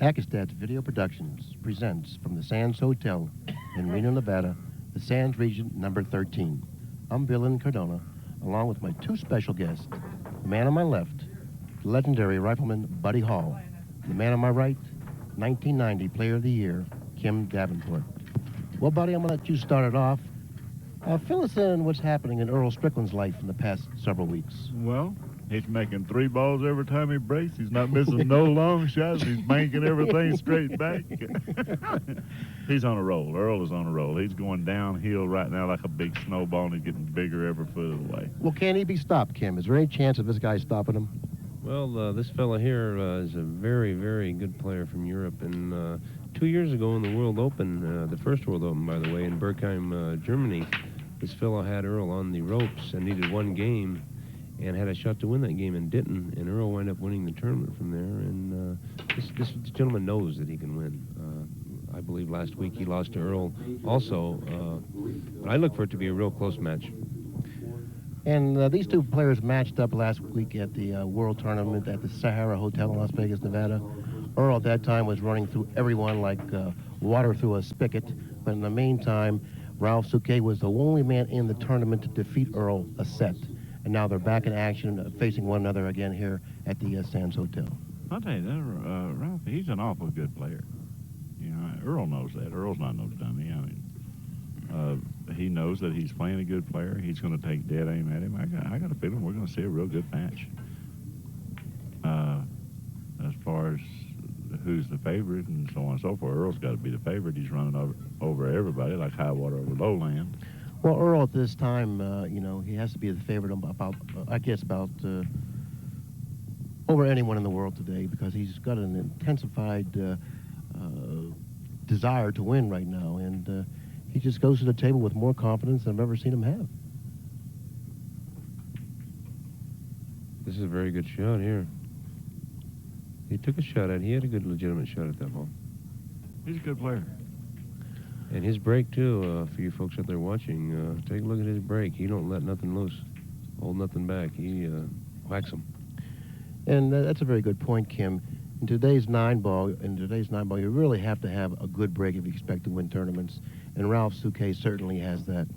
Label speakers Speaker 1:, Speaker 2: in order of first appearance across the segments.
Speaker 1: ACCUSTATS Video Productions presents from the Sands Hotel in Reno, Nevada, the Sands Region number 13. I'm Bill Incardona, along with my two special guests, the man on my left, the legendary rifleman Buddy Hall, the man on my right, 1990 Player of the Year, Kim Davenport. Well, Buddy, I'm going to let you start it off. Fill us in what's happening in Earl Strickland's life in the past several weeks.
Speaker 2: Well, he's making 3 balls every time he breaks. He's not missing no long shots. He's banking everything straight back. He's on a roll. Earl is on a roll. He's going downhill right now like a big snowball, and he's getting bigger every foot of the way.
Speaker 1: Well, can he be stopped, Kim? Is there any chance of this guy stopping him?
Speaker 3: Well, this fella here is a very, very good player from Europe. And 2 years ago in the World Open, the first World Open, by the way, in Berkheim, Germany, this fellow had Earl on the ropes and needed one game and had a shot to win that game and didn't. And Earl wound up winning the tournament from there. And this gentleman knows that he can win. I believe last week he lost to Earl also. But I look for it to be a real close match.
Speaker 1: And these two players matched up last week at the World Tournament at the Sahara Hotel in Las Vegas, Nevada. Earl at that time was running through everyone like water through a spigot. But in the meantime, Ralf Souquet was the only man in the tournament to defeat Earl a set. And now they're back in action, facing one another again here at the Sands Hotel.
Speaker 2: I'll tell you that, Ralph, he's an awful good player. You know, Earl knows that. Earl's not no dummy. I mean, he knows that he's playing a good player. He's going to take dead aim at him. I got a feeling we're going to see a real good match. As far as who's the favorite and so on and so forth, Earl's got to be the favorite. He's running over everybody like high water over lowland.
Speaker 1: Well, Earl at this time, you know, he has to be the favorite about over anyone in the world today because he's got an intensified desire to win right now, and he just goes to the table with more confidence than I've ever seen him have.
Speaker 3: This is a very good shot here. He took a shot at it. He had a good, legitimate shot at that ball.
Speaker 2: He's a good player.
Speaker 3: And his break, too, for you folks out there watching, take a look at his break. He don't let nothing loose, hold nothing back. He whacks them.
Speaker 1: And that's a very good point, Kim. In today's nine ball, you really have to have a good break if you expect to win tournaments. And Ralf Souquet certainly has that.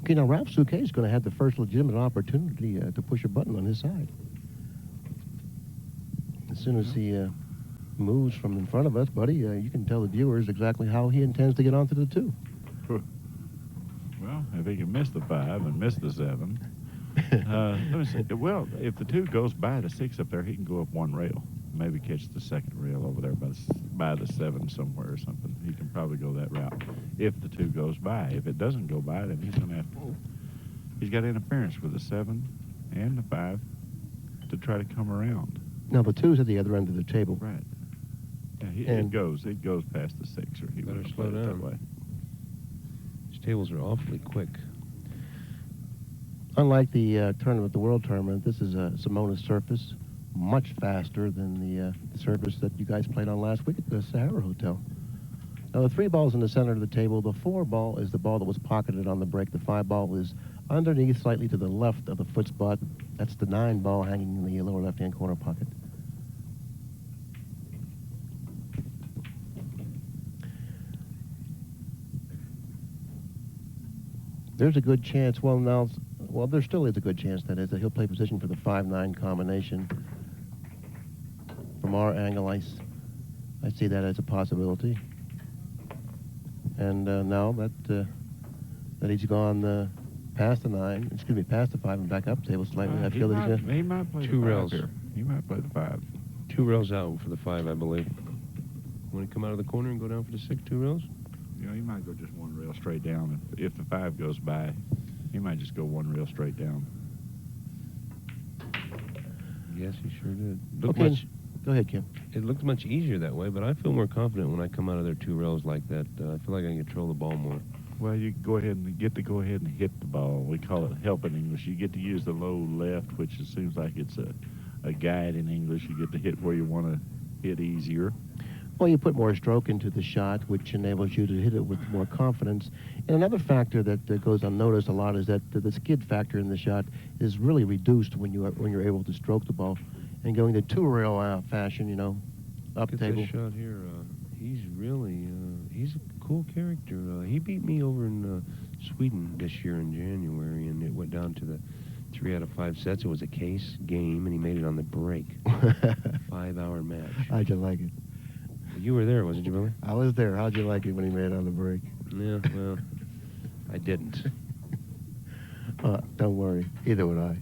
Speaker 1: Okay, now Ralf Souquet is going to have the first legitimate opportunity to push a button on his side. As soon as he moves from in front of us, Buddy, you can tell the viewers exactly how he intends to get onto the 2.
Speaker 2: Well, if he can miss the 5 and miss the 7, let me see. Well, if the 2 goes by the 6 up there, he can go up 1 rail. Maybe catch the 2nd rail over there by the 7 somewhere or something. He can probably go that route if the 2 goes by. If it doesn't go by, then he's going to have to. He's got interference with the 7 and the 5 to try to come around.
Speaker 1: Now the 2's at the other end of the table.
Speaker 2: Right. Yeah, it goes past the 6, or he
Speaker 3: better
Speaker 2: would
Speaker 3: slow
Speaker 2: play it
Speaker 3: down.
Speaker 2: that way.
Speaker 3: These tables are awfully quick.
Speaker 1: Unlike the tournament, the World Tournament, this is a Simonis surface, much faster than the surface that you guys played on last week at the Sahara Hotel. Now, the 3 ball's in the center of the table. The 4 ball is the ball that was pocketed on the break. The 5 ball is underneath, slightly to the left of the foot spot. That's the 9 ball hanging in the lower left-hand corner pocket. There's a good chance, there still is a good chance, that is, that he'll play position for the 5-9 combination. From our angle, I see that as a possibility. And now that he's gone past the 9, past the 5 and back up table slightly, I feel that
Speaker 2: he might play
Speaker 3: 2
Speaker 2: the 5
Speaker 3: rails
Speaker 2: here. He might play the 5.
Speaker 3: 2 rails out for the 5, I believe. Want to come out of the corner and go down for the 6, 2 rails?
Speaker 2: You know, he might go just 1 rail straight down. If the 5 goes by, he might just go 1 rail straight down.
Speaker 3: Yes, he sure did.
Speaker 1: Go ahead, Kim.
Speaker 3: It looked much easier that way, but I feel more confident when I come out of there 2 rails like that. I feel like I can control the ball more.
Speaker 2: Well, you go ahead and hit the ball. We call it help in English. You get to use the low left, which seems like it's a guide in English. You get to hit where you want to hit easier.
Speaker 1: Well, you put more stroke into the shot, which enables you to hit it with more confidence. And another factor that goes unnoticed a lot is that the skid factor in the shot is really reduced when you're able to stroke the ball. And going the two-rail fashion, you know, up
Speaker 3: Look at
Speaker 1: table.
Speaker 3: this shot here. He's really, he's a cool character. He beat me over in Sweden this year in January, and it went down to the 3 out of 5 sets. It was a case game, and he made it on the break. 5-hour match.
Speaker 1: How'd you like it?
Speaker 3: You were there, wasn't you, Billy?
Speaker 1: I was there. How'd you like it when he made it on the break?
Speaker 3: Yeah, well, I didn't.
Speaker 1: Don't worry. Either would I.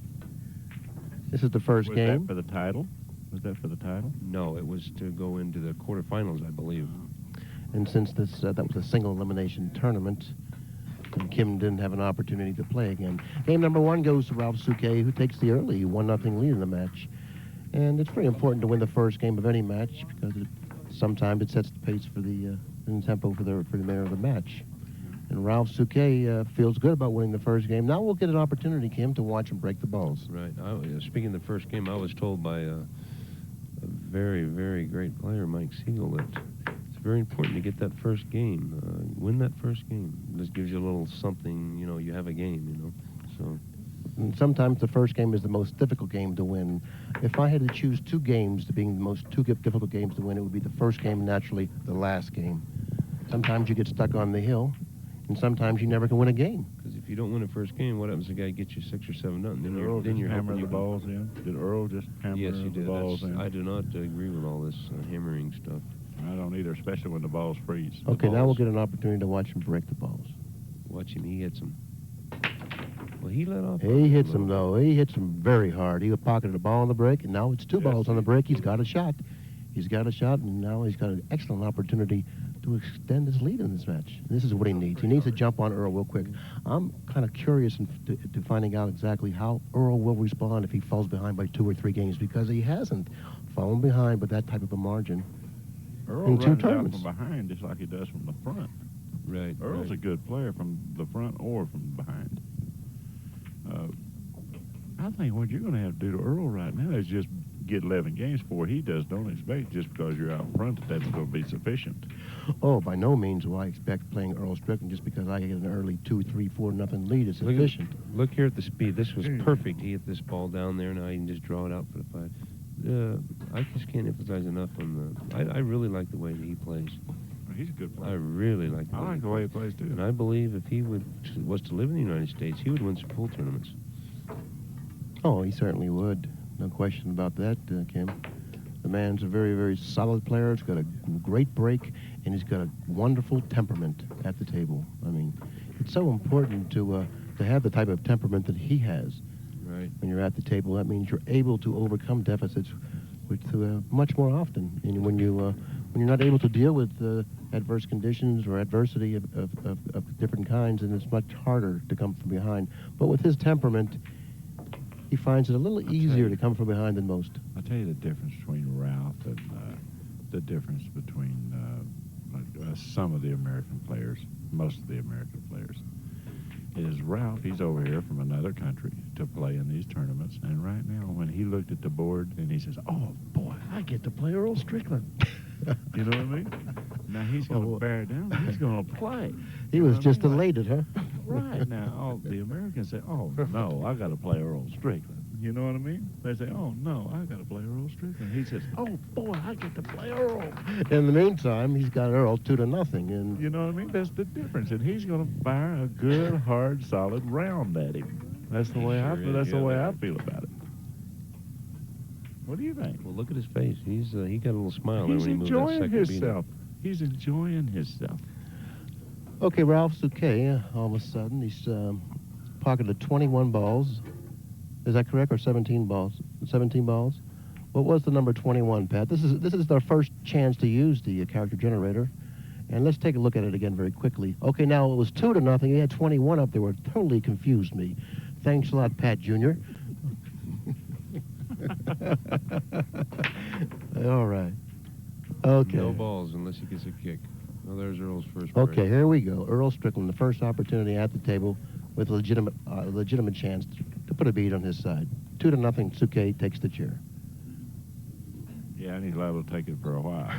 Speaker 1: This is the first
Speaker 2: Was
Speaker 1: game.
Speaker 2: that for the title? Was that for the title?
Speaker 3: No, it was to go into the quarterfinals, I believe.
Speaker 1: And since this that was a single elimination tournament, and Kim didn't have an opportunity to play again. Game number 1 goes to Ralf Souquet, who takes the early 1-0 lead in the match. And it's very important to win the first game of any match because sometimes it sets the pace for the tempo for the remainder of the match. And Ralf Souquet feels good about winning the first game. Now we'll get an opportunity, Kim, to watch him break the balls.
Speaker 3: Right. Speaking of the first game, I was told by a very, very great player, Mike Siegel, that it's very important to get that first game. Win that first game. This gives you a little something, you know, you have a game, you know. So.
Speaker 1: And sometimes the first game is the most difficult game to win. If I had to choose 2 games to being the most 2 difficult games to win, it would be the first game and naturally the last game. Sometimes you get stuck on the hill, and sometimes you never can win a game.
Speaker 3: Because if you don't win the first game, what happens? The guy gets you 6 or 7 nothing.
Speaker 2: Did
Speaker 3: Then
Speaker 2: Earl
Speaker 3: you're
Speaker 2: just hammer
Speaker 3: hoping
Speaker 2: the
Speaker 3: you can-
Speaker 2: balls in? Did Earl just hammer
Speaker 3: Yes, he
Speaker 2: the
Speaker 3: did.
Speaker 2: balls in?
Speaker 3: I do not agree with all this hammering stuff.
Speaker 2: I don't either, especially when the balls freeze.
Speaker 1: Okay, now we'll get an opportunity to watch him break the balls.
Speaker 3: Watch him. He hits them. Well, he let off.
Speaker 1: He hits him, though. He hits him very hard. He pocketed a ball on the break, and now it's 2 balls on the break. He's got a shot. He's got a shot, and now he's got an excellent opportunity to extend his lead in this match. This is what he needs. He needs to jump on Earl real quick. I'm kind of curious to finding out exactly how Earl will respond if he falls behind by 2 or 3 games, because he hasn't fallen behind with that type of a margin.
Speaker 2: Earl
Speaker 1: in 2
Speaker 2: runs out
Speaker 1: tournaments.
Speaker 2: from behind just like he does from the front.
Speaker 3: Right.
Speaker 2: Earl's
Speaker 3: right.
Speaker 2: a good player from the front or from behind. I think what you're going to have to do to Earl right now is just get 11 games before he does. Don't expect just because you're out front that's going to be sufficient.
Speaker 1: Oh, by no means will I expect playing Earl Strickland just because I get an early 2, 3, 4 nothing lead is sufficient.
Speaker 3: Look here at the speed. This was perfect. He hit this ball down there. Now he can just draw it out for the 5. I just can't emphasize enough on the. I really like the way that he plays.
Speaker 2: He's a good
Speaker 3: I
Speaker 2: player.
Speaker 3: really like the
Speaker 2: I
Speaker 3: way
Speaker 2: like the way he plays, too.
Speaker 3: And I believe if he was to live in the United States, he would win some pool tournaments.
Speaker 1: Oh, he certainly would. No question about that, Kim. The man's a very, very solid player. He's got a great break, and he's got a wonderful temperament at the table. I mean, it's so important to have the type of temperament that he has.
Speaker 3: Right.
Speaker 1: When you're at the table, that means you're able to overcome deficits much more often. And when you're not able to deal with adverse conditions or adversity of different kinds, then it's much harder to come from behind. But with his temperament, he finds it a little easier to come from behind than most.
Speaker 2: I'll tell you the difference between Ralph and the difference between some of the American players, most of the American players, is Ralph, he's over here from another country to play in these tournaments, and right now when he looked at the board and he says, oh boy, I get to play Earl Strickland. You know what I mean? Now he's going to bear down, he's going to play.
Speaker 1: He was just elated, huh?
Speaker 2: Right. Now, all the Americans say, oh, no, I got to play Earl Strickland. You know what I mean? They say, oh, no, I got to play Earl Strickland. He says, oh, boy, I get to play Earl.
Speaker 1: In the meantime, he's got Earl 2-0. And
Speaker 2: You know what I mean? That's the difference. And he's going to fire a good, hard, solid round at him. That's the way I feel. That's the way I feel about it. What do you think?
Speaker 3: Well, look at his face. He got a little smile there
Speaker 2: He's
Speaker 3: when he moved that
Speaker 2: enjoying
Speaker 3: second beat.
Speaker 2: himself. He's enjoying himself.
Speaker 1: okay, Ralf Souquet, all of a sudden, he's pocketed 21 balls. Is that correct, or 17 balls? 17 balls? What was the number 21, Pat? This is their first chance to use the character generator. And let's take a look at it again very quickly. Okay, now it was 2-0. He had 21 up there. It totally confused me. Thanks a lot, Pat Jr. All right. Okay.
Speaker 3: No balls unless he gets a kick. Well, there's Earl's first break.
Speaker 1: Okay, here we go. Earl Strickland, the first opportunity at the table with a legitimate chance to put a beat on his side. 2-0, Souquet takes the chair.
Speaker 2: Yeah, and he's liable to take it for a while.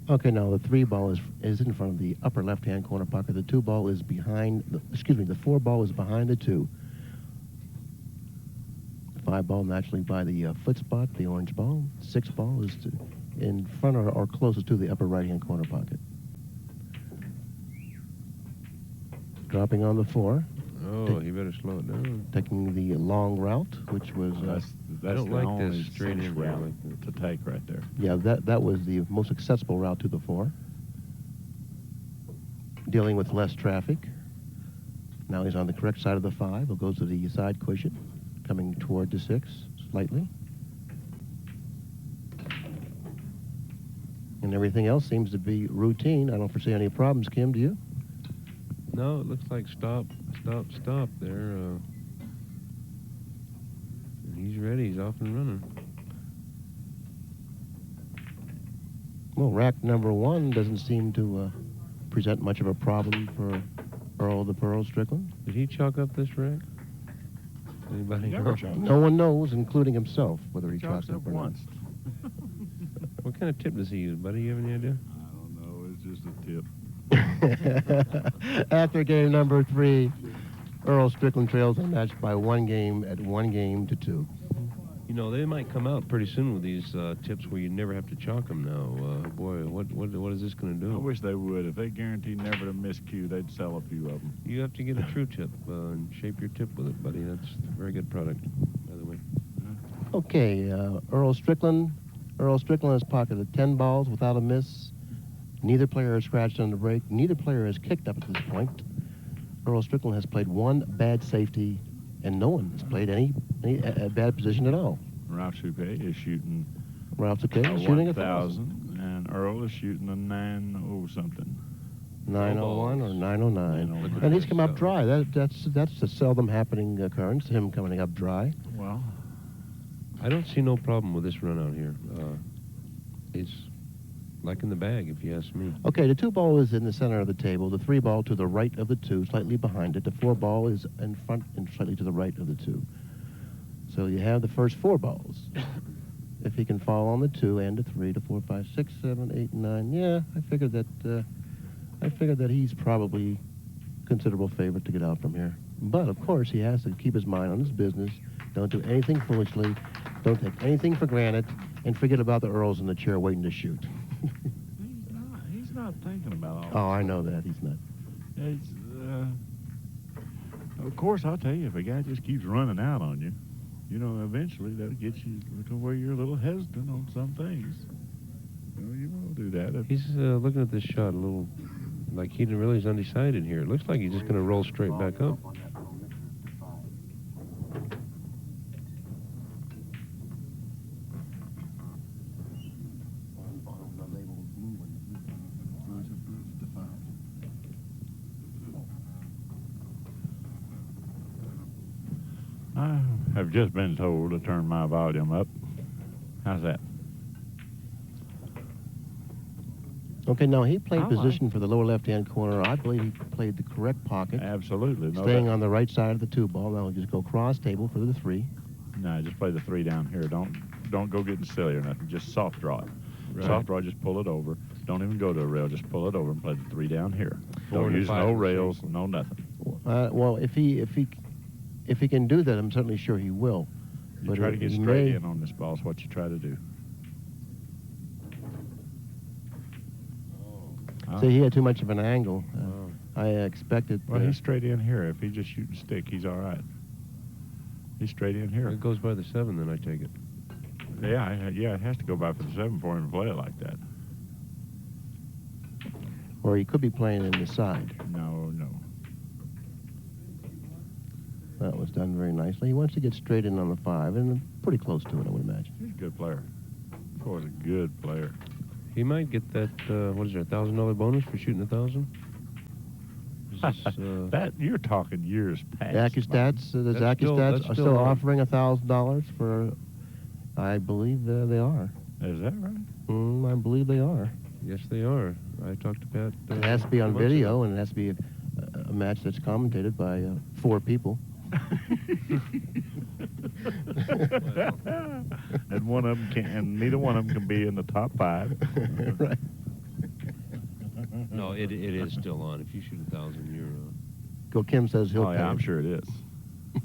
Speaker 1: Okay, now the 3 ball is in front of the upper left-hand corner pocket. The 2 ball is behind, the 4 ball is behind the 2. The 5 ball naturally by the foot spot, the orange ball. 6 ball is in front or closest to the upper right-hand corner pocket. Dropping on the 4.
Speaker 3: Oh, he better slow it down.
Speaker 1: Taking the long route, which was...
Speaker 2: That's
Speaker 3: I don't
Speaker 2: the
Speaker 3: like
Speaker 2: only
Speaker 3: this straight in
Speaker 2: route
Speaker 3: like
Speaker 2: to take right there.
Speaker 1: yeah, that was the most accessible route to the 4. Dealing with less traffic. Now he's on the correct side of the 5. He'll go to the side cushion, coming toward the 6 slightly. And everything else seems to be routine. I don't foresee any problems, Kim, do you?
Speaker 3: No, it looks like stop there. He's ready. He's off and running.
Speaker 1: Well, rack number 1 doesn't seem to present much of a problem for Earl the Pearl Strickland.
Speaker 3: Did he chalk up this rack? Anybody
Speaker 2: Never
Speaker 3: know?
Speaker 2: chalked.
Speaker 1: No one knows, including himself, whether he
Speaker 2: Chalks
Speaker 1: chalked
Speaker 2: up
Speaker 1: up or not.
Speaker 2: once.
Speaker 3: What kind of tip does he use, buddy? You have any idea?
Speaker 2: I don't know. It's just a tip.
Speaker 1: After game number 3, Earl Strickland trails unmatched by 1 game at 1 game to 2.
Speaker 3: You know, they might come out pretty soon with these tips where you never have to chalk them now. Boy, what is this going to do?
Speaker 2: I wish they would. If they guaranteed never to miss cue, they'd sell a few of them.
Speaker 3: You have to get a true tip and shape your tip with it, buddy. That's a very good product, by the way.
Speaker 1: Okay, Earl Strickland. Earl Strickland has pocketed 10 balls without a miss. Neither player has scratched on the break. Neither player has kicked up at this point. Earl Strickland has played 1 bad safety, and no one has played any bad position at all.
Speaker 2: Ralf Souquet is shooting
Speaker 1: Ralf Souquet
Speaker 2: a
Speaker 1: is shooting
Speaker 2: 1,000, and Earl is shooting a 9-0 something.
Speaker 1: 901 or 909.
Speaker 2: 909.
Speaker 1: And he's come up dry. That's a seldom happening occurrence, him coming up dry.
Speaker 2: Well,
Speaker 3: I don't see no problem with this run out here. It's like in the bag, if you ask me.
Speaker 1: Okay, the 2 ball is in the center of the table. The 3 ball to the right of the 2, slightly behind it. The 4 ball is in front and slightly to the right of the 2. So you have the first 4 balls. If he can fall on the 2 and the 3, the 4, 5, 6, 7, 8, 9. Yeah, I figured that he's probably considerable favorite to get out from here. But of course, he has to keep his mind on his business. Don't do anything foolishly. Don't take anything for granted, and forget about the Earls in the chair waiting to shoot.
Speaker 2: he's not thinking about all
Speaker 1: Oh, I know that. He's not.
Speaker 2: It's, of course, I'll tell you, if a guy just keeps running out on you, you know, eventually that'll get you to where you're a little hesitant on some things. You know, you will do that.
Speaker 3: He's looking at this shot a little like he really is undecided here. It looks like he's just going to roll straight back up.
Speaker 2: I have just been told to turn my volume up. How's that?
Speaker 1: Okay, now he played
Speaker 2: I like-
Speaker 1: position for the lower left-hand corner. I believe he played the correct pocket,
Speaker 2: Absolutely. No,
Speaker 1: staying on the right side of the 2 ball. Now he'll just go cross table for the 3.
Speaker 2: No, just play the 3 down here. Don't go getting silly or nothing. Just soft draw it.
Speaker 3: Right.
Speaker 2: Soft draw, just pull it over. Don't even go to a rail. Just pull it over and play the 3 down here.
Speaker 3: 4
Speaker 2: Don't
Speaker 3: and
Speaker 2: use
Speaker 3: 5
Speaker 2: no
Speaker 3: and
Speaker 2: rails,
Speaker 3: 6.
Speaker 2: no nothing.
Speaker 1: Well, if he can do that, I'm certainly sure he will.
Speaker 2: You
Speaker 1: But
Speaker 2: try to get
Speaker 1: he
Speaker 2: straight
Speaker 1: may-
Speaker 2: in on this ball is what you try to do.
Speaker 1: See, he had too much of an angle.
Speaker 3: Wow.
Speaker 1: I expected.
Speaker 2: Well, he's straight in here. If he's just shooting stick, he's all right. He's straight in here.
Speaker 3: It goes by the 7, then I take it.
Speaker 2: Yeah, it has to go by for the 7 for him to play it like that.
Speaker 1: Or he could be playing in the side.
Speaker 2: No.
Speaker 1: That was done very nicely. He wants to get straight in on the 5, and pretty close to it, I would imagine.
Speaker 2: He's a good player. Of course, a good player.
Speaker 3: He might get that, what is there, $1,000 bonus for shooting 1,000? Is this,
Speaker 2: That you're talking years past.
Speaker 1: ACCUSTATS, does
Speaker 3: That's still-
Speaker 1: ACCUSTATS
Speaker 3: that's
Speaker 1: are
Speaker 3: still
Speaker 1: still
Speaker 3: on.
Speaker 1: offering $1,000 for? I believe they are.
Speaker 2: Is that right?
Speaker 1: I believe they are.
Speaker 3: Yes, they are. I talked to Pat.
Speaker 1: It has to be on
Speaker 3: a few months
Speaker 1: video,
Speaker 3: ago.
Speaker 1: and it has to be a match that's commentated by 4 people.
Speaker 2: And one of them can, and neither one of them can be in the top 5.
Speaker 1: Right.
Speaker 3: No, it is still on. If you shoot 1,000, you're...
Speaker 1: Go Kim says he'll
Speaker 2: Oh,
Speaker 1: pay
Speaker 2: yeah, I'm
Speaker 1: it.
Speaker 2: sure it is.
Speaker 3: I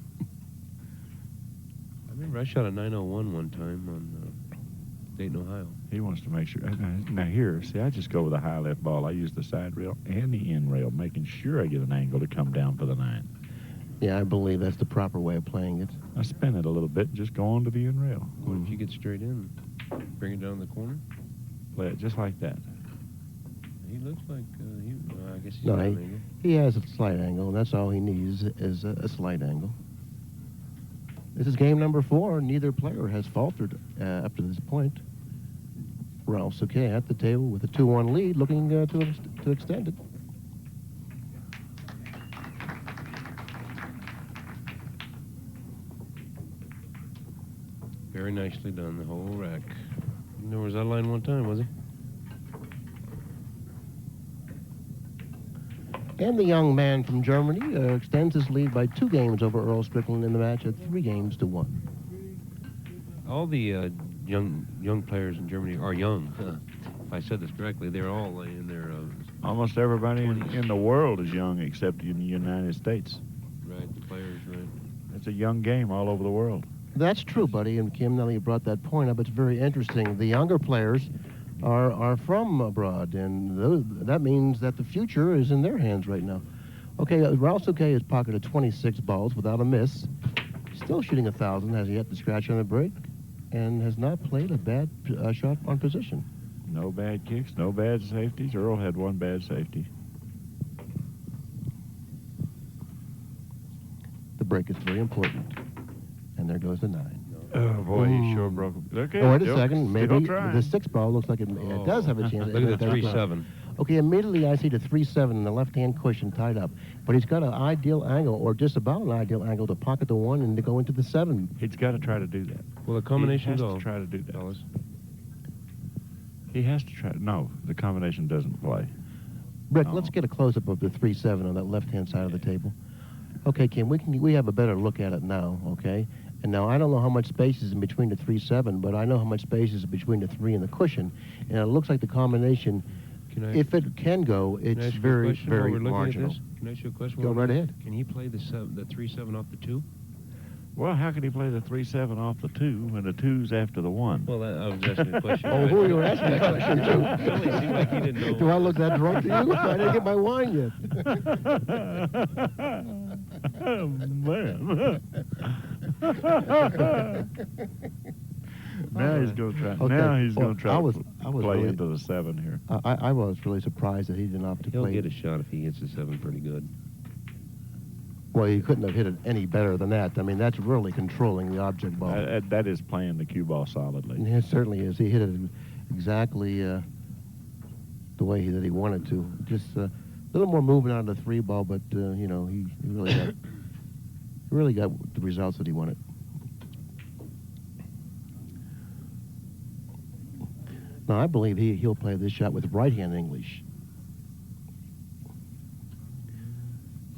Speaker 3: remember I shot a 901 one time on Dayton, Ohio.
Speaker 2: He wants to make sure. Now here, see, I just go with a high left ball. I use the side rail and the end rail, making sure I get an angle to come down for the 9.
Speaker 1: Yeah, I believe that's the proper way of playing it.
Speaker 2: I spin it a little bit and just go on to the end rail.
Speaker 3: What if you get straight in, bring it down the corner?
Speaker 2: Play it just like that.
Speaker 3: He looks like I guess he's
Speaker 1: No,
Speaker 3: got an angle.
Speaker 1: he has a slight angle, and that's all he needs is a slight angle. This is game number 4. Neither player has faltered up to this point. Ralf Souquet at the table with a 2-1 lead, looking to extend it.
Speaker 3: Very nicely done, the whole rack. There was that line one time, was it?
Speaker 1: And the young man from Germany extends his lead by 2 games over Earl Strickland in the match at 3 games to 1.
Speaker 3: All the young players in Germany are young. If I said this correctly, they're all in their
Speaker 2: Almost everybody in the world is young except in the United States.
Speaker 3: right, the players, right.
Speaker 2: It's a young game all over the world.
Speaker 1: That's true, buddy, and Kim, now that you brought that point up, it's very interesting. The younger players are from abroad, and that means that the future is in their hands right now. Okay, Ralf Souquet has pocketed 26 balls without a miss. Still shooting 1,000, has yet to scratch on the break, and has not played a bad shot on position.
Speaker 2: No bad kicks, no bad safeties. Earl had 1 bad safety.
Speaker 1: The break is very important, and there goes the 9.
Speaker 2: Oh, boy, he sure broke him. Okay,
Speaker 1: Oh, wait a second. Maybe
Speaker 2: still trying.
Speaker 1: the 6 ball looks like it does have a chance.
Speaker 3: Look at the 3-7.
Speaker 1: Okay, immediately I see the 3-7 in the left-hand cushion tied up. But he's got an ideal angle, or just about an ideal angle, to pocket the 1 and to go into the 7.
Speaker 2: He's got to try to do that.
Speaker 3: Well, the combination
Speaker 2: He has
Speaker 3: go.
Speaker 2: to try to do that.
Speaker 3: Fellas.
Speaker 2: He has to try. No, the combination doesn't play.
Speaker 1: Rick,
Speaker 2: No.
Speaker 1: let's get a close-up of the 3-7 on that left-hand side of the table. Okay, Kim, we have a better look at it now, okay? And now I don't know how much space is in between the 3-7, but I know how much space is between the 3 and the cushion. And it looks like the combination, if it can go, it's very, very marginal.
Speaker 3: Can I ask you a question?
Speaker 1: Go right ahead.
Speaker 3: Can he play the 3-7 off the 2?
Speaker 2: Well, how can he play the 3-7 off the 2 when the 2's after the 1?
Speaker 3: Well, I was asking a question.
Speaker 1: Oh, who you were asking that question to?
Speaker 3: Really, it seemed like he didn't know.
Speaker 1: Do I look that drunk to you? I didn't get my wine yet.
Speaker 2: Oh, man. Now he's going to try.
Speaker 1: Okay.
Speaker 2: Now he's going to try
Speaker 1: I was
Speaker 2: to play
Speaker 1: really-
Speaker 2: into the 7 here.
Speaker 1: I was really surprised that he didn't opt to
Speaker 3: He'll
Speaker 1: play.
Speaker 3: get a shot if he hits the 7 pretty good.
Speaker 1: Well, he couldn't have hit it any better than that. I mean, that's really controlling the object ball.
Speaker 2: That is playing the cue ball solidly.
Speaker 1: Yeah, it certainly is. He hit it exactly the way that he wanted to. Just a little more movement out of the 3 ball, but you know, he really got the results that he wanted. Now, I believe he'll play this shot with right-hand English.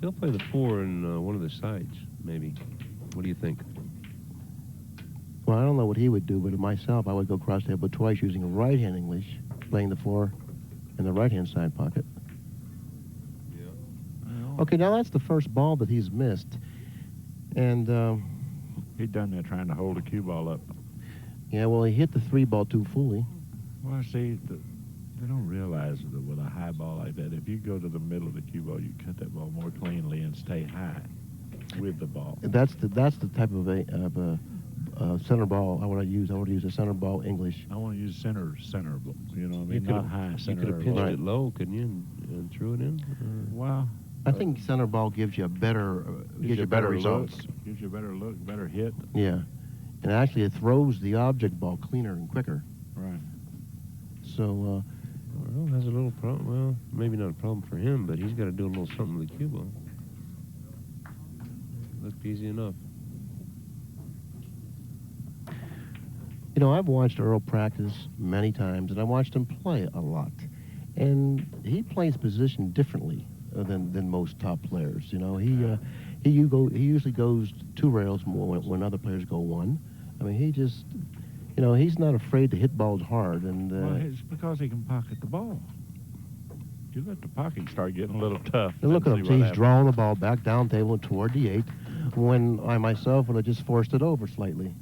Speaker 3: He'll play the 4 in one of the sides, maybe. What do you think?
Speaker 1: Well, I don't know what he would do, but myself, I would go cross table twice using right-hand English, playing the 4 in the right-hand side pocket.
Speaker 2: Well,
Speaker 1: Okay, now that's the first ball that he's missed. And,
Speaker 2: he done that trying to hold the cue ball up.
Speaker 1: yeah, well, he hit the 3 ball too fully.
Speaker 2: Well, see, they don't realize that with a high ball like that, if you go to the middle of the cue ball, you cut that ball more cleanly and stay high with the ball.
Speaker 1: That's the type of a center ball I want to use. I want to use a center ball English.
Speaker 2: I want to use center, you know what I mean?
Speaker 3: You
Speaker 2: Not high
Speaker 3: You
Speaker 2: center.
Speaker 3: could have pinched
Speaker 1: Right.
Speaker 3: it low, couldn't you, and threw it in?
Speaker 2: Well,
Speaker 1: I think center ball gives you a better gives you better results.
Speaker 2: Look, gives you a better look, better hit.
Speaker 1: Yeah, and actually it throws the object ball cleaner and quicker.
Speaker 2: Right.
Speaker 1: So
Speaker 3: Earl has a little problem. Well, maybe not a problem for him, but he's got to do a little something with the cue ball. Looked easy enough.
Speaker 1: you know, I've watched Earl practice many times, and I watched him play a lot, and he plays position differently than most top players. You know, he usually goes 2 rails more when other players go 1. I mean, he just, you know, he's not afraid to hit balls hard, and
Speaker 2: Well, it's because he can pocket the ball. You let the pocket start getting a little tough.
Speaker 1: And look at
Speaker 2: then
Speaker 1: him.
Speaker 2: see
Speaker 1: See,
Speaker 2: what
Speaker 1: he's
Speaker 2: happens.
Speaker 1: drawing the ball back down table toward the 8, when I myself would have just forced it over slightly.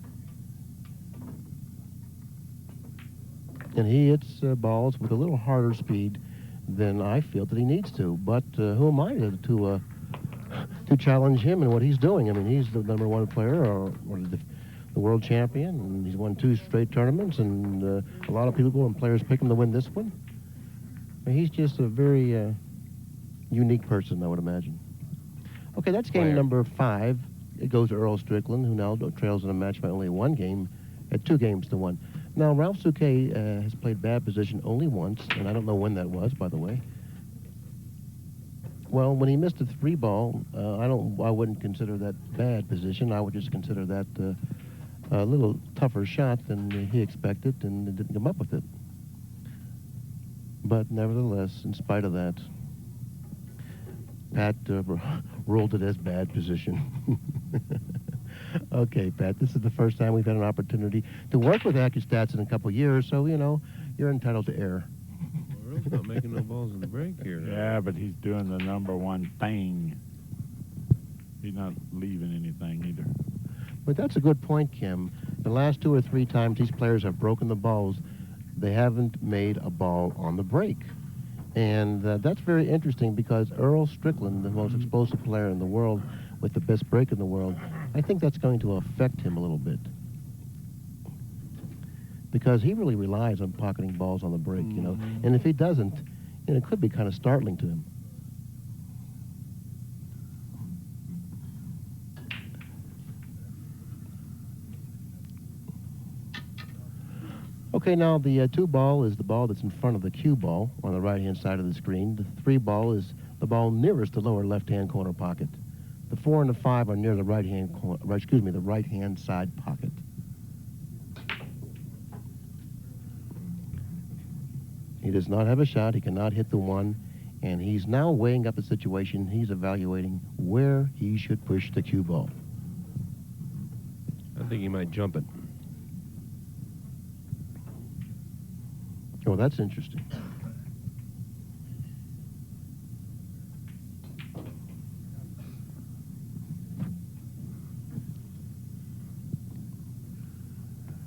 Speaker 1: And he hits balls with a little harder speed than I feel that he needs to. But who am I to challenge him in what he's doing? I mean, he's the #1 player, or the world champion, and he's won 2 straight tournaments, and a lot of people and players pick him to win this one. And he's just a very unique person, I would imagine. Okay, that's game
Speaker 3: Player.
Speaker 1: number 5. It goes to Earl Strickland, who now trails in a match by only 1 game, at 2 games to 1. Now, Ralf Souquet has played bad position only once, and I don't know when that was, by the way. Well, when he missed a 3 ball, I wouldn't consider that bad position. I would just consider that a little tougher shot than he expected, and didn't come up with it. But nevertheless, in spite of that, Pat ruled it as bad position. Okay, Pat, this is the first time we've had an opportunity to work with ACCUSTATS in a couple years, so, you know, you're entitled to err.
Speaker 3: Well, Earl's not making no balls in the break here.
Speaker 2: Yeah, but he's doing the #1 thing. He's not leaving anything either.
Speaker 1: But that's a good point, Kim. The last 2 or 3 times these players have broken the balls, they haven't made a ball on the break. And that's very interesting, because Earl Strickland, the most explosive player in the world with the best break in the world, I think that's going to affect him a little bit. Because he really relies on pocketing balls on the break, you know. And if he doesn't, you know, it could be kind of startling to him. Okay, now the 2 ball is the ball that's in front of the cue ball on the right-hand side of the screen. The 3 ball is the ball nearest the lower left-hand corner pocket. The 4 and the 5 are near the right-hand the right-hand side pocket. He does not have a shot. He cannot hit the 1, and he's now weighing up the situation. He's evaluating where he should push the cue ball.
Speaker 3: I think he might jump it.
Speaker 1: Oh, that's interesting.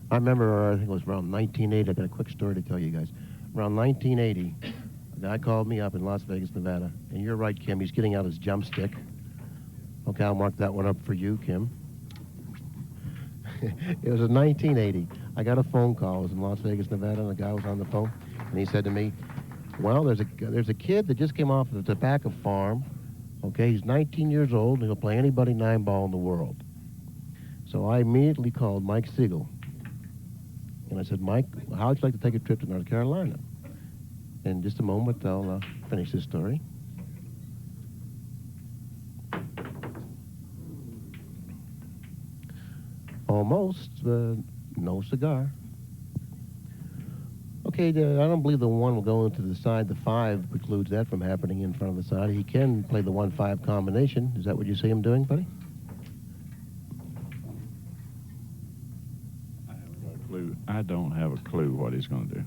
Speaker 1: I remember, I think it was around 1980. I got a quick story to tell you guys. Around 1980, a guy called me up in Las Vegas, Nevada. And you're right, Kim, he's getting out his jump stick. Okay, I'll mark that one up for you, Kim. It was in 1980. I got a phone call. It was in Las Vegas, Nevada, and the guy was on the phone. And he said to me, well, there's a kid that just came off the tobacco farm. Okay, he's 19 years old, and he'll play anybody 9-ball in the world. So I immediately called Mike Siegel. And I said, Mike, how would you like to take a trip to North Carolina? In just a moment, I'll finish this story. Almost, no cigar. Okay, I don't believe the 1 will go into the side. The 5 precludes that from happening in front of the side. He can play the 1-5 combination. Is that what you see him doing, buddy?
Speaker 2: I don't have a clue what he's going to do.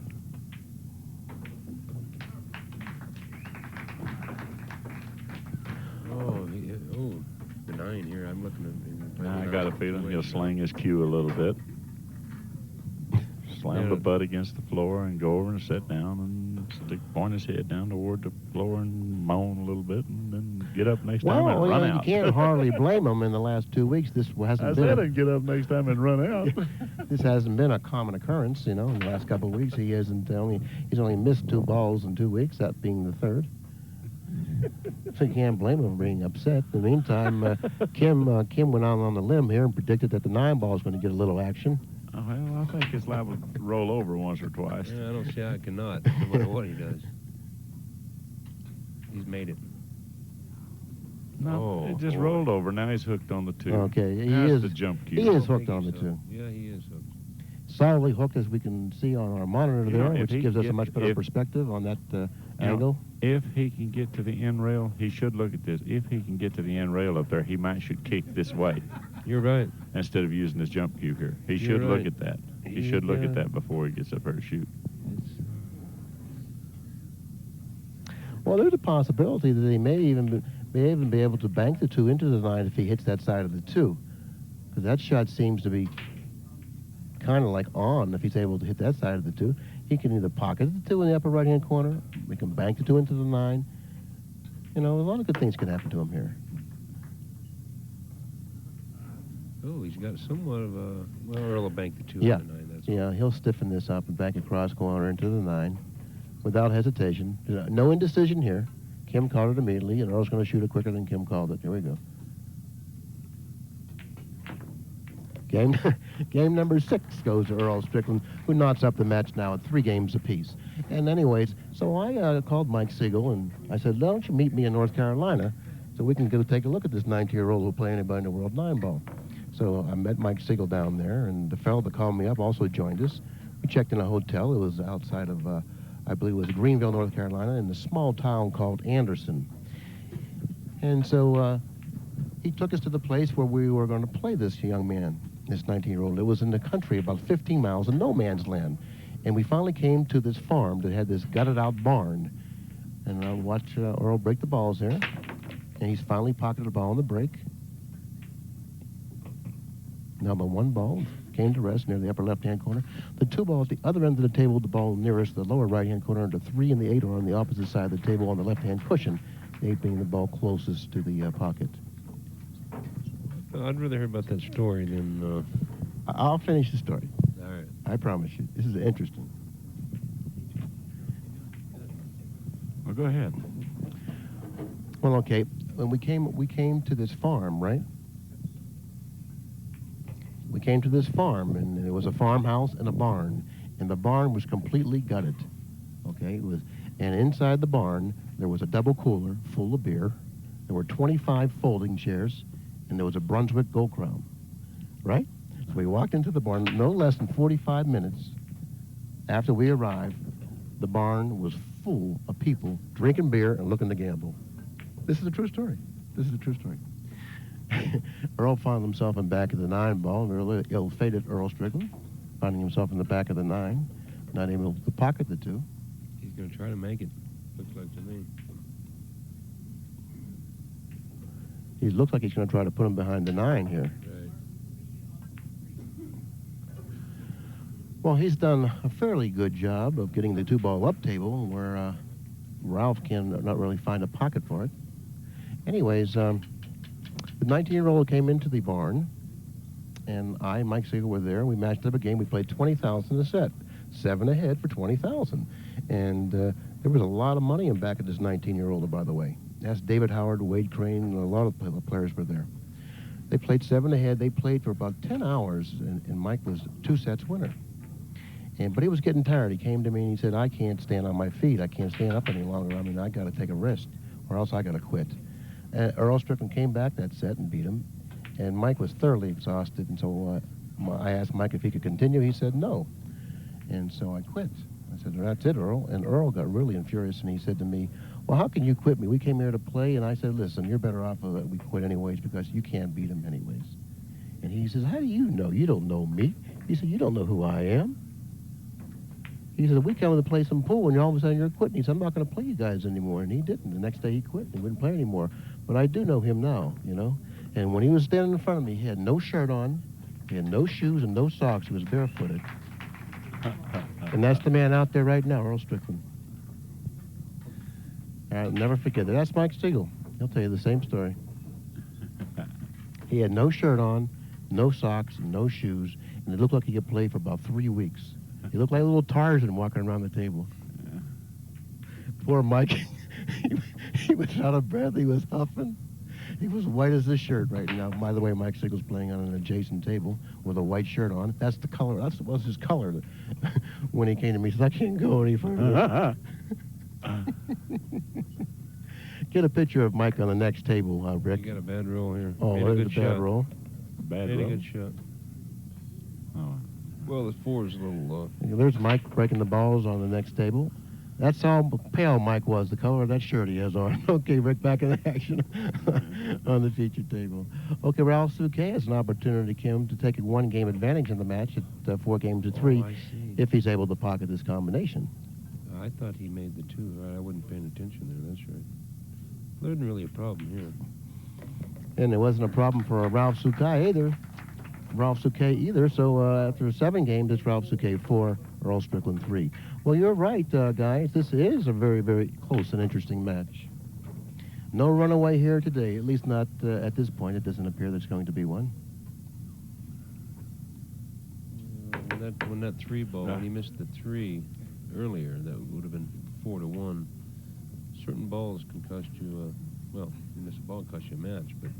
Speaker 3: The 9 here. I'm looking at.
Speaker 2: Now I got a feeling he'll sling his cue a little bit. Slam the butt against the floor and go over and sit down and point his head down toward the floor and moan a little bit, and then get up next time and run out.
Speaker 1: You can't hardly blame him. In the last 2 weeks, this hasn't been.
Speaker 2: I said I'd get up next time and run out.
Speaker 1: This hasn't been a common occurrence, you know. In the last couple of weeks, he's only missed 2 balls in 2 weeks, that being the 3rd. So you can't blame him for being upset. In the meantime, Kim went out on the limb here and predicted that the 9 ball is going to get a little action.
Speaker 2: Oh, well, I think his liable to roll over once or twice.
Speaker 3: Yeah, I don't see how it cannot, no matter what he does. He's made it.
Speaker 2: No, it just rolled over. Now he's hooked on the 2.
Speaker 1: Okay,
Speaker 2: That's the jump cue.
Speaker 1: He is hooked on the 2.
Speaker 3: Yeah, he is hooked.
Speaker 1: Solidly hooked, as we can see on our monitor there, which gives us a much better perspective on that angle.
Speaker 2: If he can get to the end rail, he should look at this. If he can get to the end rail up there, he should kick this way.
Speaker 3: You're right.
Speaker 2: Instead of using his jump cue here. He should look at that. He should look at that before he gets up there to shoot.
Speaker 1: Well, there's a possibility that he may even be able to bank the 2 into the 9 if he hits that side of the 2. Because that shot seems to be kind of like on if he's able to hit that side of the 2. He can either pocket the 2 in the upper right-hand corner, we can bank the 2 into the 9. You know, a lot of good things can happen to him here.
Speaker 3: Oh, he's got somewhat of a... Well, Earl will bank the 2
Speaker 1: Yeah.
Speaker 3: on the 9. That's
Speaker 1: Yeah, he'll stiffen this up and bank across corner into the 9 without hesitation. No indecision here. Kim called it immediately, and Earl's going to shoot it quicker than Kim called it. Here we go. Game number 6 goes to Earl Strickland, who knots up the match now at 3 games apiece. And anyways, so I called Mike Siegel, and I said, why don't you meet me in North Carolina so we can go take a look at this 19-year-old who'll play anybody in the world 9-ball. So I met Mike Siegel down there, and the fellow that called me up also joined us. We checked in a hotel. It was outside of, I believe it was Greenville, North Carolina, in a small town called Anderson. And so he took us to the place where we were going to play this young man, this 19-year-old. It was in the country, about 15 miles in no man's land. And we finally came to this farm that had this gutted-out barn. And I watched Earl break the balls there. And he's finally pocketed a ball on the break. Now the 1 ball came to rest near the upper left-hand corner. The 2 balls at the other end of the table, the ball nearest the lower right-hand corner, and the 3 and the 8 are on the opposite side of the table on the left-hand cushion, the 8 being the ball closest to the pocket.
Speaker 3: I'd rather hear about that story than...
Speaker 1: I'll finish the story.
Speaker 3: All right.
Speaker 1: I promise you. This is interesting.
Speaker 2: Well, go ahead.
Speaker 1: Well, okay. When we came to this farm, right? We came to this farm, and there was a farmhouse and a barn, and the barn was completely gutted. Okay, and inside the barn there was a double cooler full of beer. There were 25 folding chairs, and there was a Brunswick Gold Crown. Right? So we walked into the barn. No less than 45 minutes after we arrived, the barn was full of people drinking beer and looking to gamble. This is a true story. This is a true story. Earl found himself in back of the 9-ball, really ill-fated Earl Strickland, finding himself in the back of the 9, not able to pocket the 2.
Speaker 3: He's going to try to make it, looks like to me.
Speaker 1: He looks like he's going to try to put him behind the 9 here.
Speaker 3: Right.
Speaker 1: Well, he's done a fairly good job of getting the 2-ball up table where Ralph can not really find a pocket for it. Anyways, the 19-year-old came into the barn, and I and Mike Siegel were there. We matched up a game. We played 20,000 a set, 7 ahead for 20,000. And there was a lot of money in back of this 19-year-old, by the way. That's David Howard, Wade Crane, and a lot of players were there. They played 7 ahead. They played for about 10 hours, and Mike was 2 sets winner. But he was getting tired. He came to me and he said, I can't stand on my feet. I can't stand up any longer. I mean, I got to take a rest, or else I got to quit. Earl Strickland came back that set and beat him, and Mike was thoroughly exhausted, and so I asked Mike if he could continue. He said no, and so I quit. I said, well, that's it, Earl. And Earl got really furious, and he said to me, well, how can you quit me? We came here to play, and I said, listen, you're better off that we quit anyways because you can't beat him anyways. And he says, how do you know? You don't know me. He said, you don't know who I am. He said, we come to play some pool, and all of a sudden you're quitting. He said, I'm not going to play you guys anymore. And he didn't. The next day he quit, and he wouldn't play anymore. But I do know him now, you know. And when he was standing in front of me, he had no shirt on, he had no shoes and no socks. He was barefooted. And that's the man out there right now, Earl Strickland. I'll never forget that. That's Mike Siegel. He'll tell you the same story. He had no shirt on, no socks, and no shoes, and it looked like he could play for about 3 weeks. He looked like a little Tarzan walking around the table.
Speaker 2: Yeah.
Speaker 1: Poor Mike. He was out of breath. He was huffing. He was white as this shirt right now. By the way, Mike Siegel's playing on an adjacent table with a white shirt on. That's the color. That was his color. When he came to me, he said, I can't go any further. Get a picture of Mike on the next table, Rick.
Speaker 3: You got a bad roll here.
Speaker 1: Oh,
Speaker 3: Made
Speaker 1: there's
Speaker 3: a
Speaker 1: a
Speaker 3: good
Speaker 1: bad
Speaker 3: shot.
Speaker 1: roll.
Speaker 2: Bad
Speaker 3: Made a
Speaker 2: roll.
Speaker 3: good shot.
Speaker 2: Oh.
Speaker 3: Well, the 4 is a little low.
Speaker 1: There's Mike breaking the balls on the next table. That's how pale Mike was, the color of that shirt he has on. Okay, Rick, back in action on the feature table. Okay, Ralf Souquet has an opportunity, Kim, to take a 1-game advantage in the match at 4 games to 3
Speaker 3: Oh, I see.
Speaker 1: if he's able to pocket this combination.
Speaker 3: I thought he made the 2. I wasn't paying attention there. That's right. There isn't really a problem here.
Speaker 1: And there wasn't a problem for Ralf Souquet either. So after 7 games, it's Ralf Souquet 4, Earl Strickland 3. Well, you're right, guys. This is a very, very close and interesting match. No runaway here today, at least not at this point. It doesn't appear there's going to be one.
Speaker 3: When that 3 ball, when he missed the 3 earlier, that would have been 4-1. Certain balls can cost you, well, you miss a ball, it costs you a match, but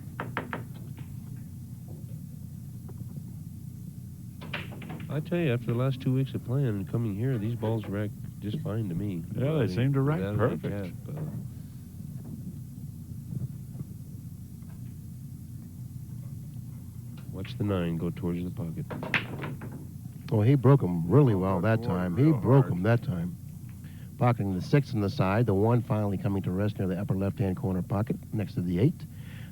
Speaker 3: I tell you, after the last 2 weeks of playing and coming here, these balls rack just fine to me.
Speaker 2: Yeah, they seem to rack perfect.
Speaker 3: Watch the 9 go towards the pocket.
Speaker 1: Oh, he broke them really well that time. He broke
Speaker 2: hard.
Speaker 1: them that time. Pocketing the 6 on the side, the 1 finally coming to rest near the upper left-hand corner pocket next to the 8.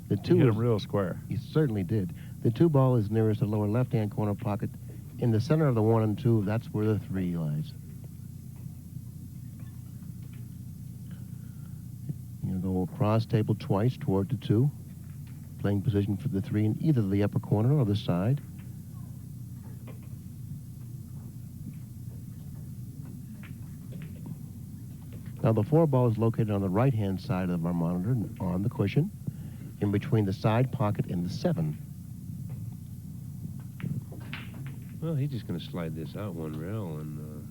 Speaker 1: The 2
Speaker 2: He hit him real square.
Speaker 1: He certainly did. The 2 ball is nearest the lower left-hand corner pocket. In the center of the 1 and 2, that's where the 3 lies. You'll go across table twice toward the 2. Playing position for the 3 in either the upper corner or the side. Now the 4 ball is located on the right-hand side of our monitor on the cushion, in between the side pocket and the 7.
Speaker 3: Well, he's just going to slide this out 1 rail and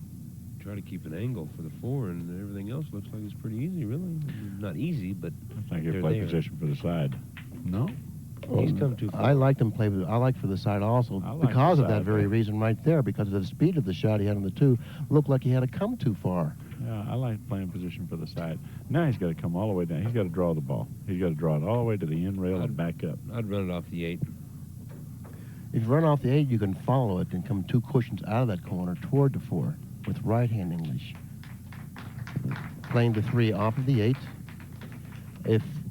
Speaker 3: try to keep an angle for the 4, and everything else looks like it's pretty easy, really. Not easy, but
Speaker 2: I think he'll play position for the side. No?
Speaker 3: He's come too far.
Speaker 1: I liked him play. I like for the side also because of that very reason right there. Because of the speed of the shot he had on the 2, looked like he had to come too far.
Speaker 2: Yeah, I like playing position for the side. Now he's got to come all the way down. He's got to draw the ball. He's got to draw it all the way to the end rail and back up.
Speaker 3: I'd run it off the 8.
Speaker 1: If you run off the 8, you can follow it and come 2 cushions out of that corner toward the 4 with right-hand English. Playing the 3 off of the 8.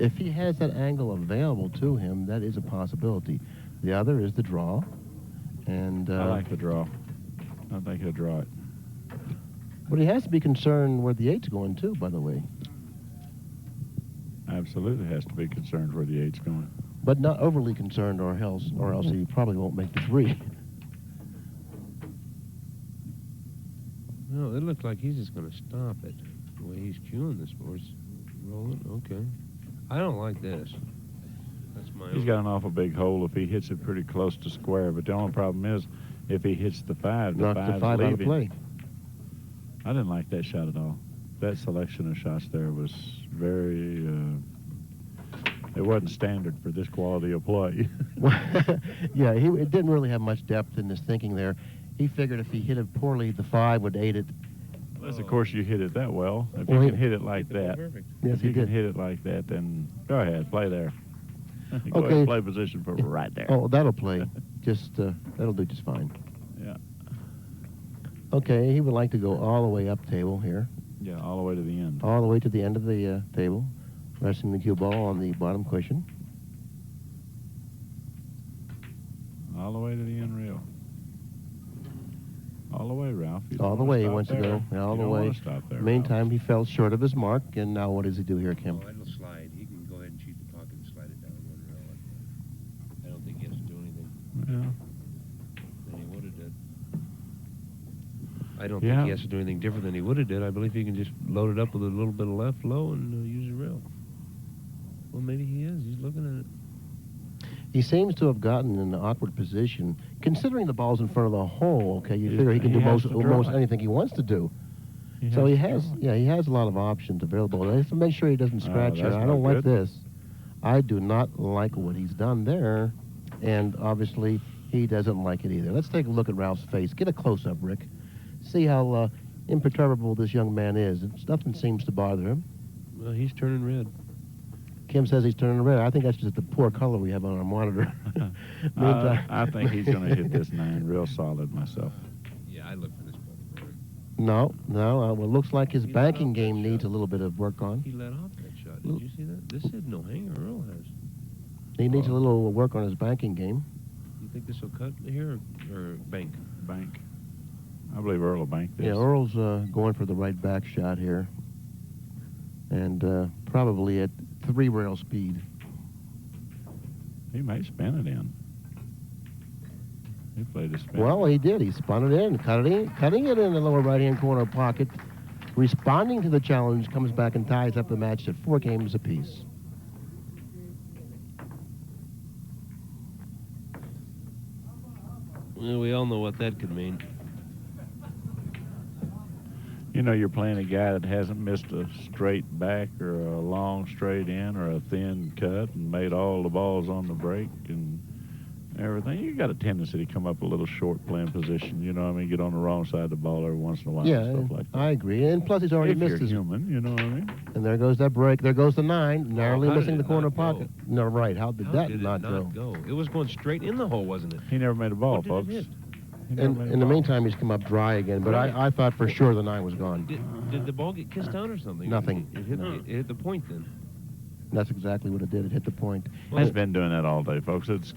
Speaker 1: If he has that angle available to him, that is a possibility. The other is the draw. And
Speaker 2: I like the draw. I think he'll draw it.
Speaker 1: But he has to be concerned where the 8's going, too, by the way.
Speaker 2: Absolutely has to be concerned where the 8's going.
Speaker 1: But not overly concerned, or else he probably won't make the 3.
Speaker 3: No, it looks like he's just going to stop it. The way he's cueing this horse. Rolling, okay. I don't like this. That's my
Speaker 2: He's got an awful big hole if he hits it pretty close to square, but the only problem is if he hits the 5, the 5's
Speaker 1: out of
Speaker 2: leaving.
Speaker 1: play.
Speaker 2: I didn't like that shot at all. That selection of shots there was very, it wasn't standard for this quality of play.
Speaker 1: Yeah, it didn't really have much depth in his thinking there. He figured if he hit it poorly, the 5 would aid it.
Speaker 2: Unless, of course, you hit it that well. If
Speaker 1: Well,
Speaker 2: you can hit it like that,
Speaker 1: Yes,
Speaker 2: if you
Speaker 1: he
Speaker 2: can
Speaker 1: did.
Speaker 2: hit it like that, then go ahead, play there. Go ahead
Speaker 1: Okay.
Speaker 2: and play position for right there.
Speaker 1: Oh, that'll play. That'll do just fine.
Speaker 2: Yeah.
Speaker 1: Okay, he would like to go all the way up table here.
Speaker 2: Yeah, all the way to the end.
Speaker 1: All the way to the end of the table, resting the cue ball on the bottom cushion.
Speaker 2: All the way to the end rail. All the way, Ralph. You don't
Speaker 1: All the
Speaker 2: wanna
Speaker 1: way he
Speaker 2: stop
Speaker 1: wants to
Speaker 2: there.
Speaker 1: go. Yeah, all
Speaker 2: You
Speaker 1: the
Speaker 2: don't
Speaker 1: way.
Speaker 2: wanna stop there,
Speaker 1: Meantime, he fell short of his mark, and now what does he do here, Kim?
Speaker 3: Oh, it'll slide. He can go ahead and cheat the pocket and slide it down 1 rail. I don't think he has to do anything.
Speaker 2: Yeah.
Speaker 3: Than he would have did. I don't
Speaker 2: Yeah.
Speaker 3: think he has to do anything different than he would have did. I believe he can just load it up with a little bit of left low and use a rail. Well, maybe he is. He's looking at it.
Speaker 1: He seems to have gotten in an awkward position, considering the ball's in front of the hole. Okay, you figure he can do
Speaker 2: has
Speaker 1: most
Speaker 2: to draw it.
Speaker 1: anything he wants to do. So he has a lot of options available. He has to make sure he doesn't scratch here.
Speaker 2: that's
Speaker 1: I don't
Speaker 2: not
Speaker 1: like
Speaker 2: good.
Speaker 1: this. I do not like what he's done there, and obviously he doesn't like it either. Let's take a look at Ralph's face. Get a close-up, Rick. See how imperturbable this young man is. Nothing seems to bother him.
Speaker 3: Well, he's turning red.
Speaker 1: Kim says he's turning red. I think that's just the poor color we have on our monitor. Meantime-
Speaker 2: I think he's going to hit this 9 real solid myself.
Speaker 3: Yeah, I look for this ball for him.
Speaker 1: No. Well, it looks like his
Speaker 3: He let
Speaker 1: banking
Speaker 3: off that
Speaker 1: game needs
Speaker 3: shot.
Speaker 1: a little bit of work on.
Speaker 3: He let off that shot. Did you see that? This is no hanger. Earl has.
Speaker 1: He needs a little work on his banking game.
Speaker 3: You think this will cut here or bank?
Speaker 2: Bank. I believe Earl will bank this.
Speaker 1: Yeah, Earl's going for the right back shot here. And probably at 3-rail speed.
Speaker 2: He may spin it in. He played a spin.
Speaker 1: Well, he did. He spun it in, cutting it in the lower right-hand corner pocket. Responding to the challenge, comes back and ties up the match at 4 games apiece.
Speaker 3: Well, we all know what that could mean.
Speaker 2: You know, you're playing a guy that hasn't missed a straight back or a long straight in or a thin cut and made all the balls on the break and everything. You got a tendency to come up a little short playing position. You know what I mean? Get on the wrong side of the ball every once in a while
Speaker 1: Yeah,
Speaker 2: and stuff like that.
Speaker 1: I agree. And plus, he's already
Speaker 2: If
Speaker 1: missed
Speaker 2: you're
Speaker 1: his.
Speaker 2: human, you know what I mean?
Speaker 1: And there goes that break. There goes the 9, narrowly
Speaker 3: how did
Speaker 1: missing the
Speaker 3: it
Speaker 1: corner
Speaker 3: not go?
Speaker 1: pocket. No, right. How did that not go?
Speaker 3: It was going straight in the hole, wasn't it?
Speaker 2: He never made a ball,
Speaker 3: What did it
Speaker 2: folks.
Speaker 3: hit?
Speaker 2: He never made a
Speaker 1: In the
Speaker 2: ball.
Speaker 1: meantime, he's come up dry again. But
Speaker 3: Right.
Speaker 1: I thought for sure the 9 was gone.
Speaker 3: Did the ball get kissed down or something?
Speaker 1: Nothing.
Speaker 3: It hit the point then.
Speaker 1: That's exactly what it did. It hit the point.
Speaker 2: It's been doing that all day, folks. It's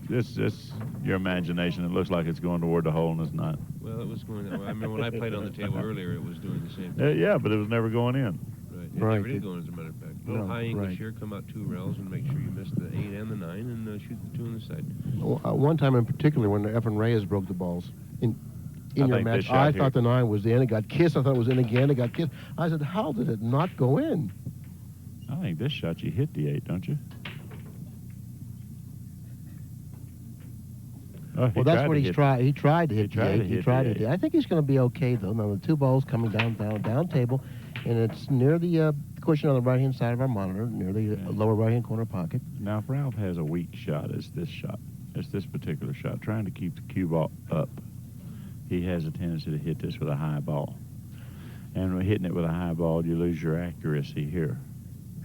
Speaker 2: your imagination. It looks like it's going toward the hole, and it's not.
Speaker 3: Well, it was going that way. I remember when I played on the table earlier, it was doing the same thing.
Speaker 2: Yeah, but it was never going in.
Speaker 3: Right. It
Speaker 1: Right.
Speaker 3: never did go in, as a matter of fact. Little
Speaker 1: No,
Speaker 3: high English
Speaker 1: right.
Speaker 3: here, come out 2 rails and make sure you miss the 8 and the 9 and shoot the 2 on the side.
Speaker 1: One time in particular when Efren Reyes broke the balls in
Speaker 2: I
Speaker 1: your
Speaker 2: think this
Speaker 1: match,
Speaker 2: shot
Speaker 1: I
Speaker 2: here-
Speaker 1: thought the 9 was in. It got kissed. I thought it was in again. It got kissed. I said, how did it not go in?
Speaker 2: I think this shot you hit the 8, don't you? Oh,
Speaker 1: Well, that's what he's tried. He tried to hit the
Speaker 2: tried
Speaker 1: 8.
Speaker 2: to
Speaker 1: He
Speaker 2: hit
Speaker 1: tried
Speaker 2: the
Speaker 1: to.
Speaker 2: 8.
Speaker 1: I think he's going to be okay though. Now the 2 balls coming down table, and it's near the cushion on the right hand side of our monitor, near the lower right hand corner pocket.
Speaker 2: Now, if Ralph has a weak shot, it's this shot. It's this particular shot. Trying to keep the cue ball up. He has a tendency to hit this with a high ball. And when hitting it with a high ball, you lose your accuracy here,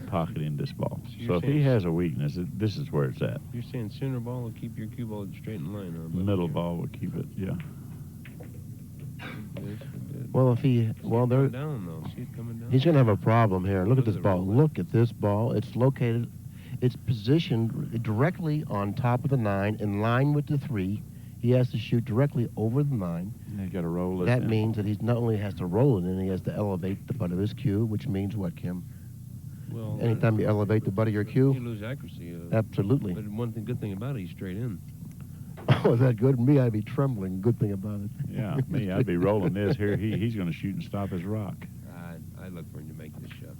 Speaker 2: pocketing this ball.
Speaker 3: you're
Speaker 2: So if he
Speaker 3: saying-
Speaker 2: has a weakness, this is where it's at.
Speaker 3: You're saying center ball will keep your cue ball straight in line, huh?
Speaker 2: Middle ball will keep it, yeah.
Speaker 1: Well, if he, well, there,
Speaker 3: Coming down, though. See it coming down?
Speaker 1: he's going to have a problem here. Look at this
Speaker 3: at the
Speaker 1: ball.
Speaker 3: roll.
Speaker 1: Look at this ball. It's located, it's positioned directly on top of the 9, in line with the 3. He has to shoot directly over the 9.
Speaker 2: You got to roll it.
Speaker 1: That
Speaker 2: in.
Speaker 1: means that he not only has to roll it in, he has to elevate the butt of his cue, which means what, Kim?
Speaker 3: Well,
Speaker 1: Anytime you elevate the butt of your
Speaker 3: you
Speaker 1: cue,
Speaker 3: lose accuracy.
Speaker 1: absolutely.
Speaker 3: But good thing about it, he's straight in.
Speaker 1: Oh, is that good? Me, I'd be trembling. Good thing about it.
Speaker 2: Yeah, me, I'd be rolling this here. He's going to shoot and stop his rock.
Speaker 3: I look for him to make this shot.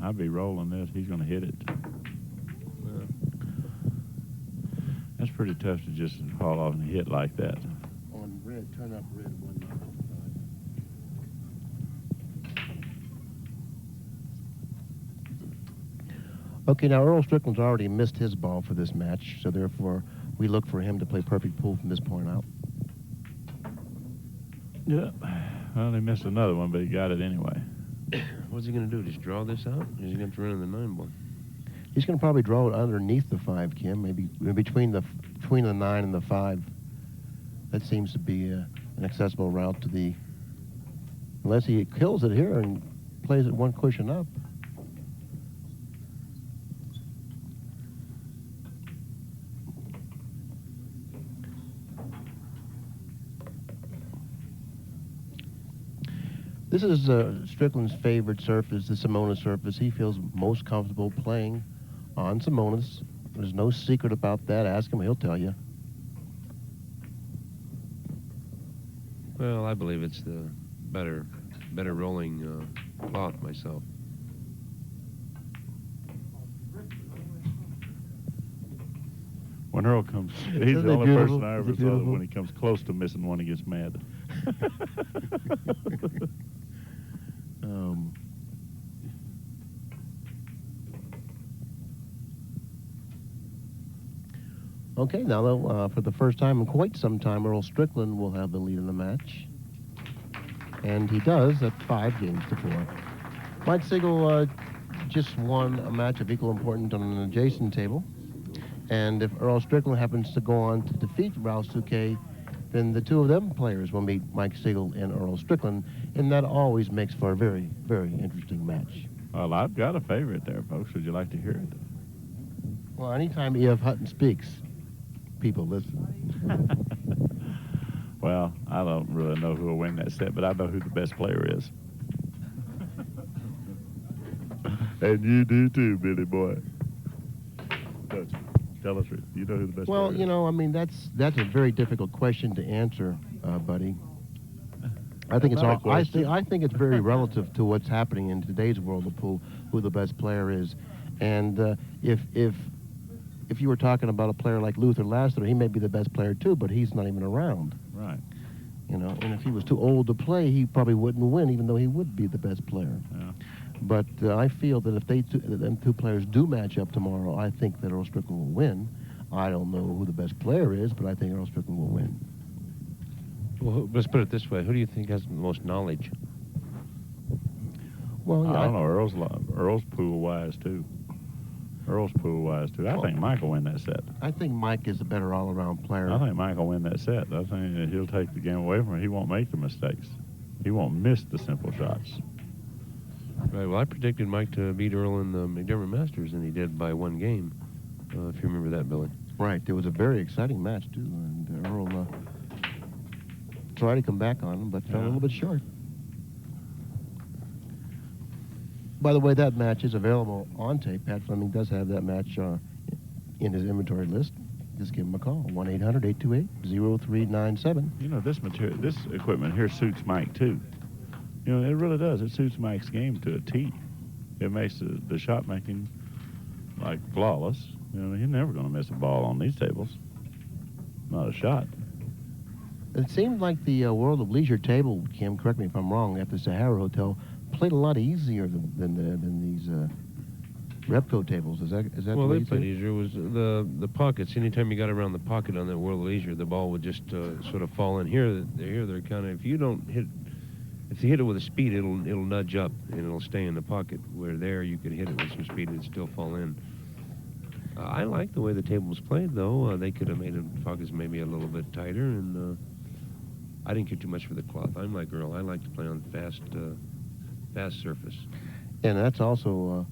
Speaker 2: I'd be rolling this. He's going to hit it.
Speaker 3: Well,
Speaker 2: That's pretty tough to just haul off and hit like that.
Speaker 1: On red, turn up red 195. Okay, now Earl Strickland's already missed his ball for this match, so therefore we look for him to play perfect pool from this point out.
Speaker 2: Yeah. Well, he missed another one, but he got it anyway.
Speaker 3: what's he going to do? Just draw this out? Or is he going to run in the 9 ball?
Speaker 1: He's going to probably draw it underneath the 5, Kim, maybe between the 9 and the 5. That seems to be an accessible route to the, unless he kills it here and plays it 1 cushion up. This is Strickland's favorite surface, the Simona surface. He feels most comfortable playing on Simonas. There's no secret about that. Ask him, he'll tell you.
Speaker 3: Well, I believe it's the better rolling cloth myself.
Speaker 2: When Earl comes, he's
Speaker 1: Isn't
Speaker 2: the
Speaker 1: it
Speaker 2: only
Speaker 1: beautiful?
Speaker 2: person I
Speaker 1: Is
Speaker 2: ever
Speaker 1: it
Speaker 2: saw that
Speaker 1: beautiful?
Speaker 2: when he comes close to missing one, he gets mad.
Speaker 1: Okay, now though, for the first time in quite some time, Earl Strickland will have the lead in the match. And he does at 5 games to 4. Mike Siegel just won a match of equal importance on an adjacent table. And if Earl Strickland happens to go on to defeat Ralf Souquet, then the 2 of them players will meet Mike Siegel and Earl Strickland, and that always makes for a very, very interesting match.
Speaker 2: Well, I've got a favorite there, folks. Would you like to hear it?
Speaker 1: Well, anytime E.F. Hutton speaks, people listen.
Speaker 2: Well, I don't really know who will win that set, but I know who the best player is. And you do too, Billy boy. Coach, tell us, you know who the best player is?
Speaker 1: Well, you know, I mean, that's a very difficult question to answer, buddy. I think it's
Speaker 2: Not a
Speaker 1: all.
Speaker 2: question.
Speaker 1: I think it's very relative to what's happening in today's world of pool, who the best player is, and if you were talking about a player like Luther Lassiter, he may be the best player too, but he's not even around.
Speaker 2: Right.
Speaker 1: You know, and if he was too old to play, he probably wouldn't win, even though he would be the best player.
Speaker 2: Yeah.
Speaker 1: But I feel that if them two players do match up tomorrow, I think that Earl Strickland will win. I don't know who the best player is, but I think Earl Strickland will win.
Speaker 3: Well, let's put it this way. Who do you think has the most knowledge?
Speaker 1: Well, yeah,
Speaker 2: I don't know. Earl's pool wise too. Earl's pool wise too. I think Mike will win that set.
Speaker 1: I think Mike is a better all-around player.
Speaker 2: I think Mike will win that set. I think that he'll take the game away from him. He won't make the mistakes. He won't miss the simple shots.
Speaker 3: Right. Well, I predicted Mike to beat Earl in the McDermott Masters, and he did by 1 game. If you remember that, Billy.
Speaker 1: Right. It was a very exciting match too, and Earl tried to come back on him, but fell a little bit short. By the way, that match is available on tape. Pat Fleming does have that match in his inventory list. Just give him a call, 1-800-828-0397.
Speaker 2: You know, this equipment here suits Mike too. You know, it really does. It suits Mike's game to a T. It makes the shot making like flawless. You know, he's never going to miss a ball on these tables. Not a shot.
Speaker 1: It seemed like the World of Leisure table, Kim, correct me if I'm wrong, at the Sahara Hotel played a lot easier than these Repco tables. Is that
Speaker 3: Well,
Speaker 1: the way
Speaker 3: they
Speaker 1: you
Speaker 3: played
Speaker 1: see it?
Speaker 3: easier. Was the pockets. Anytime you got around the pocket on that World of Leisure, the ball would just sort of fall in. Here they're kind of, if you hit it with a speed, it'll nudge up and it'll stay in the pocket. Where there you could hit it with some speed and it'd still fall in. I like the way the table was played, though. They could have made the pockets maybe a little bit tighter, and I didn't care too much for the cloth. I'm like Earl. I like to play on fast surface.
Speaker 1: And that's also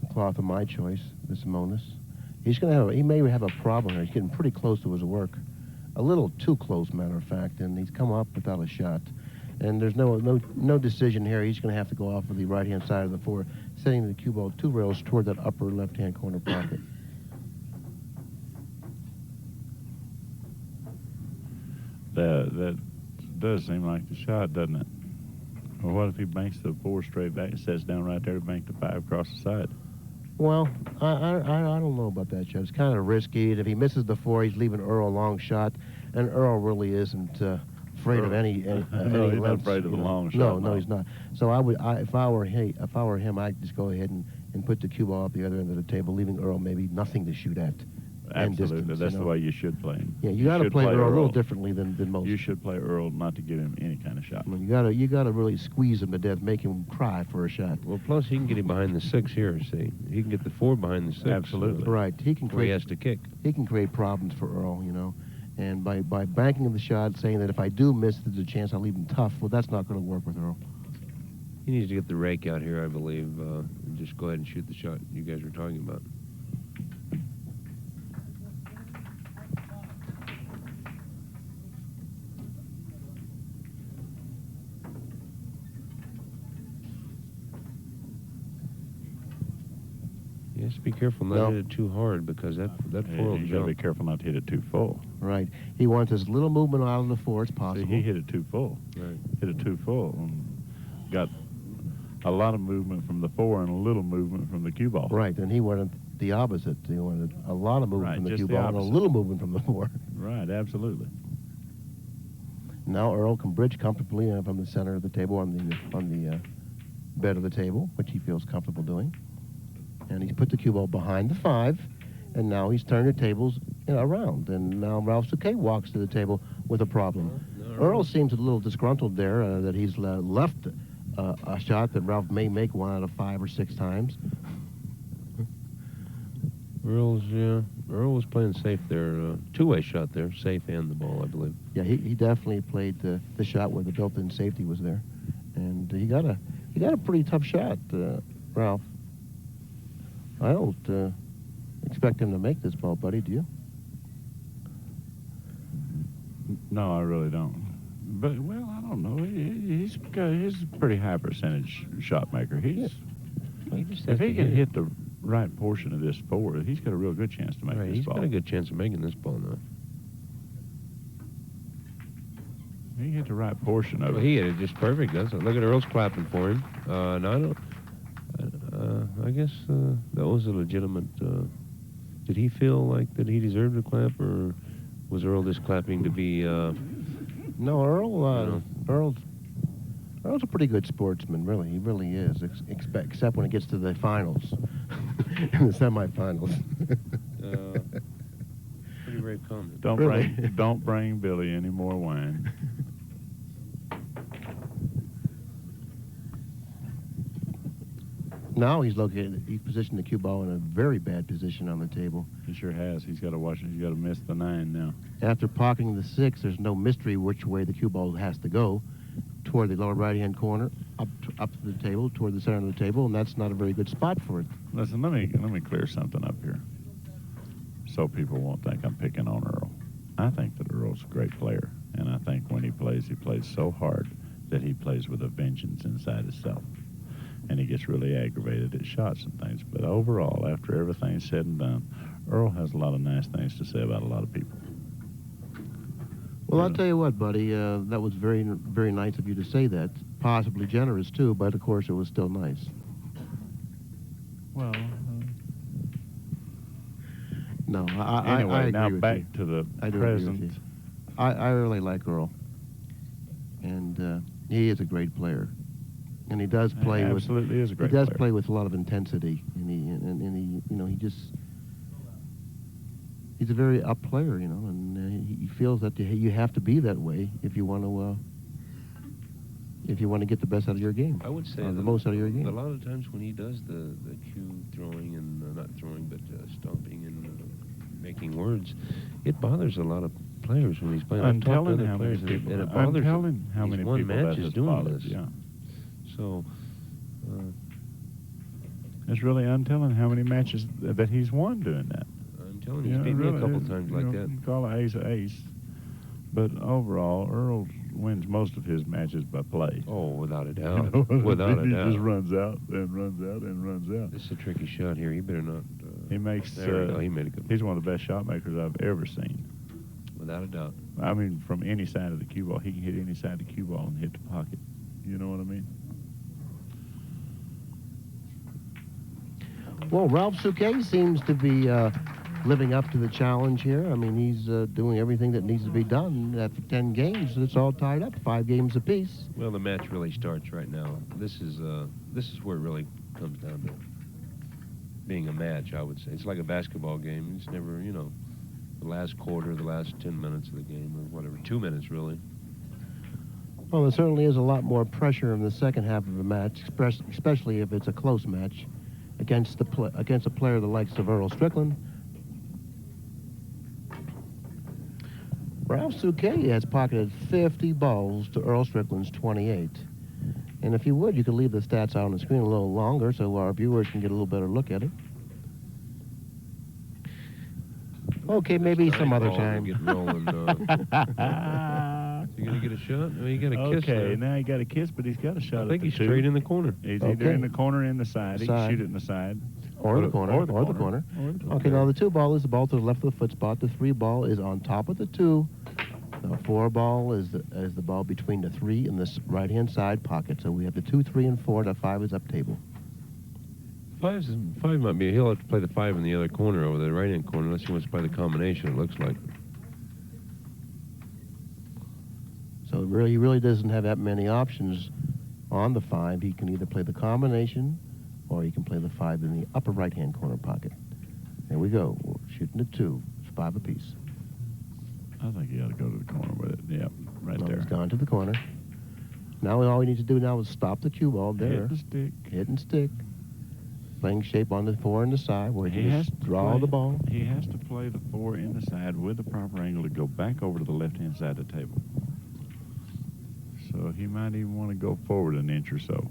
Speaker 1: a cloth of my choice, the Simonis. He may have a problem here. He's getting pretty close to his work. A little too close, matter of fact, and he's come up without a shot. And there's no decision here. He's going to have to go off of the right-hand side of the 4, setting the cue ball 2 rails toward that upper left-hand corner pocket.
Speaker 2: That does seem like the shot, doesn't it? Well, what if he banks the 4 straight back and sets down right there to bank the 5 across the side?
Speaker 1: Well, I don't know about that shot. It's kind of risky. If he misses the 4, he's leaving Earl a long shot, and Earl really isn't afraid of any
Speaker 2: No, he's not
Speaker 1: lengths,
Speaker 2: afraid of the
Speaker 1: you know.
Speaker 2: long shot.
Speaker 1: No, he's not. So if I were him, I'd just go ahead and put the cue ball up the other end of the table, leaving Earl maybe nothing to shoot at.
Speaker 2: Absolutely,
Speaker 1: distance,
Speaker 2: that's
Speaker 1: you
Speaker 2: the
Speaker 1: know.
Speaker 2: way you should play him.
Speaker 1: Yeah, you got to
Speaker 2: should
Speaker 1: play Earl a little
Speaker 2: Earl.
Speaker 1: differently than most.
Speaker 2: You should play Earl not to give him any kind of shot.
Speaker 1: I mean, you gotta really squeeze him to death, make him cry for a shot.
Speaker 3: Well, plus he can get him behind the 6 here. See, he can get the 4 behind the 6.
Speaker 2: Absolutely.
Speaker 1: Right, he can
Speaker 3: Where he
Speaker 1: create
Speaker 3: has to kick.
Speaker 1: he can create problems for Earl, you know. And by banking the shot, saying that if I do miss, there's a chance I'll leave him tough. Well, that's not going to work with Earl.
Speaker 3: He needs to get the rake out here, I believe, and just go ahead and shoot the shot you guys were talking about. He has to be careful not to hit it too hard, because that 4 will
Speaker 2: You got to be
Speaker 3: jump.
Speaker 2: careful not to hit it too full.
Speaker 1: Right. He wants as little movement out of the 4 as possible.
Speaker 2: See, he hit it too full.
Speaker 3: Right.
Speaker 2: Hit it too full. And got a lot of movement from the 4 and a little movement from the cue ball.
Speaker 1: Right, and he wanted the opposite. He wanted a lot of movement
Speaker 2: Right,
Speaker 1: from the
Speaker 2: just
Speaker 1: cue
Speaker 2: the
Speaker 1: ball and a
Speaker 2: opposite.
Speaker 1: little movement from the 4.
Speaker 2: Right, absolutely.
Speaker 1: Now Earl can bridge comfortably from the center of the table on the bed of the table, which he feels comfortable doing. And he's put the cue ball behind the 5, and now he's turned the tables around. And now Ralf Souquet walks to the table with a problem. Earl seems a little disgruntled there that he's left a shot that Ralph may make 1 out of 5 or 6 times.
Speaker 3: Earl was playing safe there. 2-way shot there, safe and the ball, I believe.
Speaker 1: Yeah, he definitely played the shot where the built-in safety was there, and he got a pretty tough shot, Ralph. I don't expect him to make this ball, buddy. Do you?
Speaker 2: No, I really don't. But, well, I don't know. He's a pretty high percentage shot maker. He's if he can hit the right portion of this 4, he's got a real good chance to make this
Speaker 3: He's
Speaker 2: ball.
Speaker 3: got a good chance of making this ball now.
Speaker 2: He hit the right portion of
Speaker 3: Well,
Speaker 2: it.
Speaker 3: he hit it just perfect. Look at Earl's clapping for him. No, I guess that was a legitimate. Did he feel like that he deserved a clap, or was Earl just clapping to be?
Speaker 1: No, Earl's a pretty good sportsman, really. He really is, except when it gets to the finals, in the semifinals.
Speaker 3: Pretty brave comment.
Speaker 2: Don't bring Billy any more wine.
Speaker 1: Now he's positioned the cue ball in a very bad position on the table.
Speaker 2: He sure has. He's got to watch it. He's got to miss the 9 now.
Speaker 1: After pocketing the 6, there's no mystery which way the cue ball has to go. Toward the lower right-hand corner, up to the table, toward the center of the table, and that's not a very good spot for it.
Speaker 2: Listen, let me clear something up here, so people won't think I'm picking on Earl. I think that Earl's a great player, and I think when he plays so hard that he plays with a vengeance inside himself, and he gets really aggravated at shots and things. But overall, after everything's said and done, Earl has a lot of nice things to say about a lot of people.
Speaker 1: Well, I'll tell you what, buddy, that was very, very nice of you to say that. Possibly generous, too, but, of course, it was still nice.
Speaker 2: Well,
Speaker 1: no,
Speaker 2: anyway,
Speaker 1: I agree
Speaker 2: now
Speaker 1: with
Speaker 2: back
Speaker 1: you.
Speaker 2: to the
Speaker 1: I do agree with
Speaker 2: present.
Speaker 1: you. I really like Earl, and he is a great player, and he does play
Speaker 2: He
Speaker 1: with.
Speaker 2: absolutely is a great
Speaker 1: He does
Speaker 2: player.
Speaker 1: play with a lot of intensity, and he he just. He's a very up player, and he feels that you have to be that way if you want to get the best out of your game.
Speaker 3: I would say
Speaker 1: the most out of your game.
Speaker 3: A lot of times when he does the cue throwing and not throwing but stomping and making words, it bothers a lot of players when he's playing.
Speaker 2: I'm
Speaker 3: I've talked to
Speaker 2: telling
Speaker 3: other
Speaker 2: how many
Speaker 3: players,
Speaker 2: people.
Speaker 3: and it
Speaker 2: I'm
Speaker 3: bothers
Speaker 2: telling
Speaker 3: them.
Speaker 2: how
Speaker 3: He's
Speaker 2: many
Speaker 3: won
Speaker 2: people that
Speaker 3: matches
Speaker 2: has
Speaker 3: doing
Speaker 2: bothered.
Speaker 3: this.
Speaker 2: Yeah,
Speaker 3: So.
Speaker 2: it's really untelling how many matches that he's won doing that.
Speaker 3: I'm telling you, he's beat me a couple times like that.
Speaker 2: You can call an ace an ace, but overall, Earl wins most of his matches by play.
Speaker 3: Oh, without a doubt. Without a
Speaker 2: He
Speaker 3: doubt.
Speaker 2: just runs out and runs out and runs out.
Speaker 3: This is a tricky shot here. He better not.
Speaker 2: He makes.
Speaker 3: There we go. He made a good.
Speaker 2: He's one of the best shot makers I've ever seen.
Speaker 3: Without a doubt.
Speaker 2: I mean, from any side of the cue ball, he can hit any side of the cue ball and hit the pocket. You know what I mean?
Speaker 1: Well, Ralf Souquet seems to be living up to the challenge here. I mean, he's doing everything that needs to be done. After 10 games, it's all tied up, 5 games apiece.
Speaker 3: Well, the match really starts right now. This is where it really comes down to being a match, I would say. It's like a basketball game. It's never, the last quarter, the last 10 minutes of the game, or whatever, 2 minutes, really.
Speaker 1: Well, there certainly is a lot more pressure in the second half of a match, especially if it's a close match against a player the likes of Earl Strickland. Ralf Souquet has pocketed 50 balls to Earl Strickland's 28. And if you would, you could leave the stats out on the screen a little longer so our viewers can get a little better look at it. Okay, maybe some other time.
Speaker 3: Get rolling, you gonna get a shot? No, you got a kiss.
Speaker 2: Okay,
Speaker 3: there.
Speaker 2: now he got a kiss, but he's got a shot.
Speaker 3: I think
Speaker 2: at the
Speaker 3: he's
Speaker 2: two.
Speaker 3: straight in the corner.
Speaker 2: He's
Speaker 1: Okay.
Speaker 2: either in the corner or in the side. He can
Speaker 1: Side.
Speaker 2: shoot it in the side.
Speaker 1: Or the corner.
Speaker 2: Or the corner.
Speaker 1: corner.
Speaker 2: Or the
Speaker 1: Okay,
Speaker 2: corner.
Speaker 1: now the 2 ball is the ball to the left of the foot spot. The 3 ball is on top of the 2. The 4 ball is the ball between the 3 and the right-hand side pocket. So we have the 2, 3, and 4. The 5 is up table.
Speaker 3: Five might be. He'll have to play the 5 in the other corner over the right-hand corner unless he wants to play the combination. It looks like.
Speaker 1: So he really doesn't have that many options on the 5. He can either play the combination or he can play the 5 in the upper right-hand corner pocket. There we go. We're shooting the 2. It's 5 apiece.
Speaker 2: I think you got to go to the corner with it. Yep, right
Speaker 1: Well,
Speaker 2: there.
Speaker 1: it's gone to the corner. Now all we need to do now is stop the cue ball there.
Speaker 2: Hit the stick.
Speaker 1: Hit and stick. Playing shape on the 4 and the side where he
Speaker 2: has
Speaker 1: just
Speaker 2: to
Speaker 1: draw
Speaker 2: play-
Speaker 1: the ball.
Speaker 2: He has to play the 4 in the side with the proper angle to go back over to the left-hand side of the table. So he might even want to go forward an inch or so.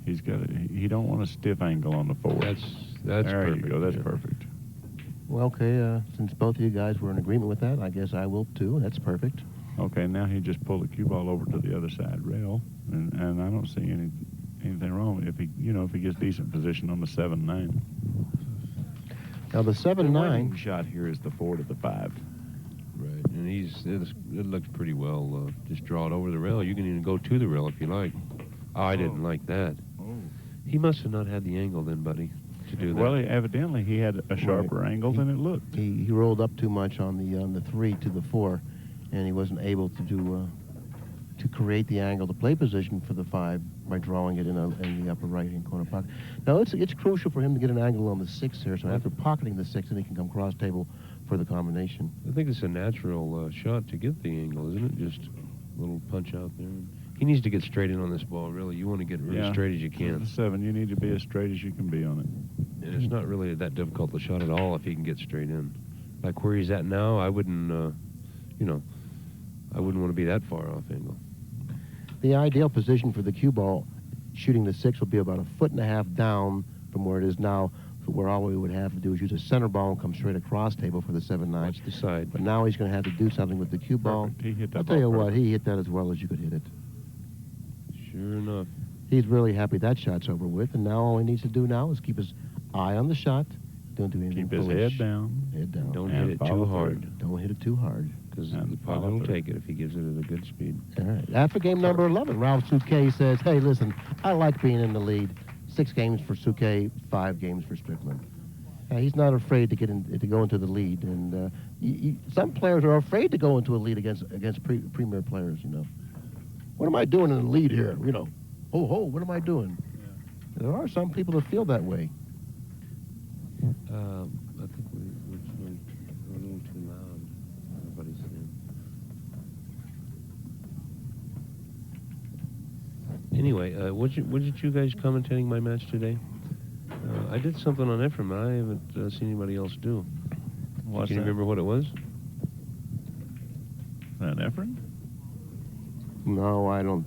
Speaker 2: He don't want a stiff angle on the 4.
Speaker 3: That's
Speaker 2: there
Speaker 3: perfect.
Speaker 2: you go. That's
Speaker 3: yeah.
Speaker 2: perfect.
Speaker 1: Well, okay, since both of you guys were in agreement with that, I guess I will too. That's perfect.
Speaker 2: Okay, now he just pulled the cue ball over to the other side rail, and I don't see anything wrong if he if he gets decent position on the 7-9.
Speaker 1: Now the
Speaker 2: The
Speaker 1: 7-9
Speaker 2: winning shot here is the 4 to the 5.
Speaker 3: Right, and it looks pretty well. Just draw it over the rail. You can even go to the rail if you like. Oh, I didn't like that.
Speaker 2: Oh.
Speaker 3: He must have not had the angle then, buddy, to do that.
Speaker 2: Well, evidently he had a sharper angle than it looked.
Speaker 1: he rolled up too much on the 3 to the 4, and he wasn't able to do to create the angle, the play position for the 5 by drawing it in the upper right-hand corner pocket. Now it's crucial for him to get an angle on the 6 here, so after pocketing the 6, then he can come cross table for the combination.
Speaker 3: I think it's a natural shot to get the angle, isn't it? Just a little punch out there. He needs to get straight in on this ball, really. You want to get really straight as you can.
Speaker 2: The 7, you need to be as straight as you can be on it.
Speaker 3: And it's not really that difficult a shot at all if he can get straight in. Like where he's at now, I wouldn't, I wouldn't want to be that far off angle.
Speaker 1: The ideal position for the cue ball shooting the 6 would be about 1.5 feet down from where it is now, where all we would have to do is use a center ball and come straight across table for the 7-9.
Speaker 3: Watch the side.
Speaker 1: But now he's going to have to do something with the cue ball.
Speaker 2: Perfect. He hit that
Speaker 1: I'll tell you
Speaker 2: ball
Speaker 1: what,
Speaker 2: perfect.
Speaker 1: he hit that as well as you could hit it.
Speaker 3: Sure enough.
Speaker 1: He's really happy that shot's over with, and now all he needs to do now is keep his eye on the shot. Don't do anything
Speaker 2: Keep his
Speaker 1: foolish.
Speaker 2: head down.
Speaker 1: Head down.
Speaker 3: Don't
Speaker 2: And
Speaker 3: hit it
Speaker 2: follow
Speaker 3: too
Speaker 2: through.
Speaker 3: hard,
Speaker 1: Don't hit it too hard.
Speaker 3: because
Speaker 2: And
Speaker 3: the
Speaker 2: follow
Speaker 3: pilot will
Speaker 2: through.
Speaker 3: take it if he gives it at a good speed.
Speaker 1: All right. After game number 11, Ralf Souquet says, hey, listen, I like being in the lead. 6 games for Souquet, 5 games for Strickland. He's not afraid to go into the lead, and some players are afraid to go into a lead against premier players. What am I doing in the lead here? What am I doing? Yeah. There are some people that feel that way.
Speaker 3: I think we're a little too loud. Everybody's saying. Anyway, was it you guys commentating my match today? I did something on Ephraim, but I haven't seen anybody else do.
Speaker 2: What's
Speaker 3: Can you
Speaker 2: that?
Speaker 3: remember what it was?
Speaker 2: That Efren?
Speaker 1: No, I don't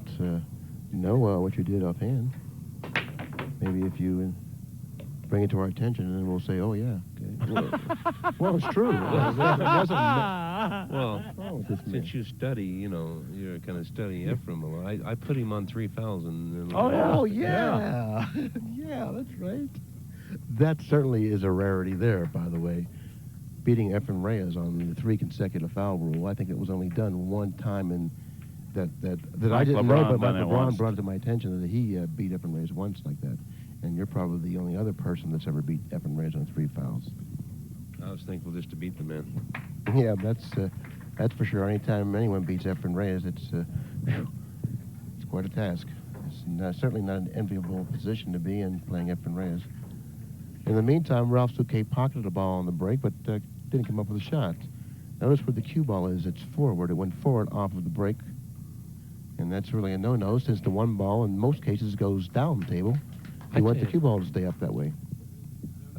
Speaker 1: know what you did offhand. Maybe if you bring it to our attention, and then we'll say, oh, yeah. Okay. Well, it's true. It wasn't
Speaker 3: Well,
Speaker 1: wrong with this man.
Speaker 3: since you study, you're kind of studying Ephraim a lot. I put him on 3 fouls.
Speaker 1: Oh, yeah. Yeah, that's right. That certainly is a rarity there, by the way. Beating Ephraim Reyes on the 3 consecutive foul rule. I think it was only done one time, and that I
Speaker 2: Mike
Speaker 1: didn't
Speaker 2: LeBron
Speaker 1: know, but
Speaker 2: done it
Speaker 1: LeBron
Speaker 2: once.
Speaker 1: brought it to my attention that he beat Ephraim Reyes once like that. And you're probably the only other person that's ever beat Ephraim Reyes on 3 fouls.
Speaker 3: I was thankful just to beat the man.
Speaker 1: Yeah, that's for sure. Anytime anyone beats Ephraim Reyes, it's quite a task. It's certainly not an enviable position to be in, playing Ephraim Reyes. In the meantime, Ralf Souquet pocketed a ball on the break, but didn't come up with a shot. Notice where the cue ball is. It's forward. It went forward off of the break. And that's really a no-no, since the 1 ball in most cases goes down the table. You want the cue ball to stay up that way.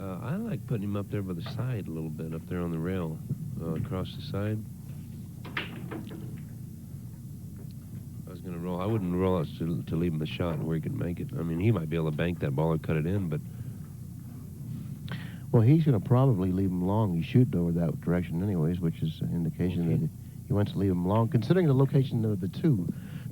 Speaker 3: I like putting him up there by the side a little bit, up there on the rail, across the side. I was going to roll. I wouldn't roll out to leave him a shot where he could make it. I mean, he might be able to bank that ball and cut it in, but...
Speaker 1: Well, he's going to probably leave him long. He's shooting over that direction anyways, which is an indication that he wants to leave him long. Considering the location of the 2,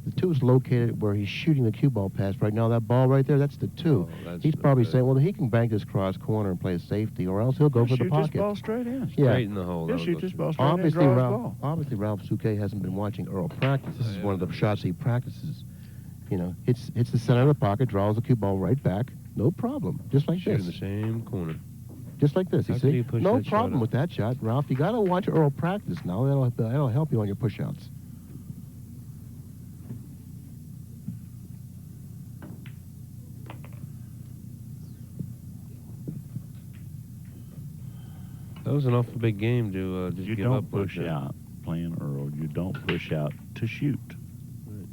Speaker 1: the 2 is located where he's shooting the cue ball pass right now. That ball right there, that's the 2.
Speaker 3: Oh,
Speaker 1: He's probably saying, well, he can bank this cross corner and play a safety, or else he'll go for the
Speaker 2: Shoot
Speaker 1: pocket.
Speaker 2: this ball straight in.
Speaker 1: Yeah.
Speaker 3: Straight in the hole.
Speaker 2: He'll
Speaker 3: that'll
Speaker 2: shoot
Speaker 3: go
Speaker 2: this
Speaker 3: through.
Speaker 2: ball straight in and draw his ball.
Speaker 1: Obviously, Ralf Souquet hasn't been watching Earl practice. This is one of the shots he practices. Hits the center of the pocket, draws the cue ball right back. No problem. Just like
Speaker 3: Shoot
Speaker 1: this.
Speaker 3: in the same corner.
Speaker 1: Just like this.
Speaker 3: How
Speaker 1: You
Speaker 3: could
Speaker 1: see?
Speaker 3: he push
Speaker 1: No
Speaker 3: that shot
Speaker 1: problem
Speaker 3: up?
Speaker 1: with that shot, Ralph. You got to watch Earl practice now. That'll help you on your push-outs.
Speaker 3: That was an awful big game to just
Speaker 2: You
Speaker 3: give up.
Speaker 2: don't push
Speaker 3: like that.
Speaker 2: out playing Earl. You don't push out to shoot.
Speaker 3: Right.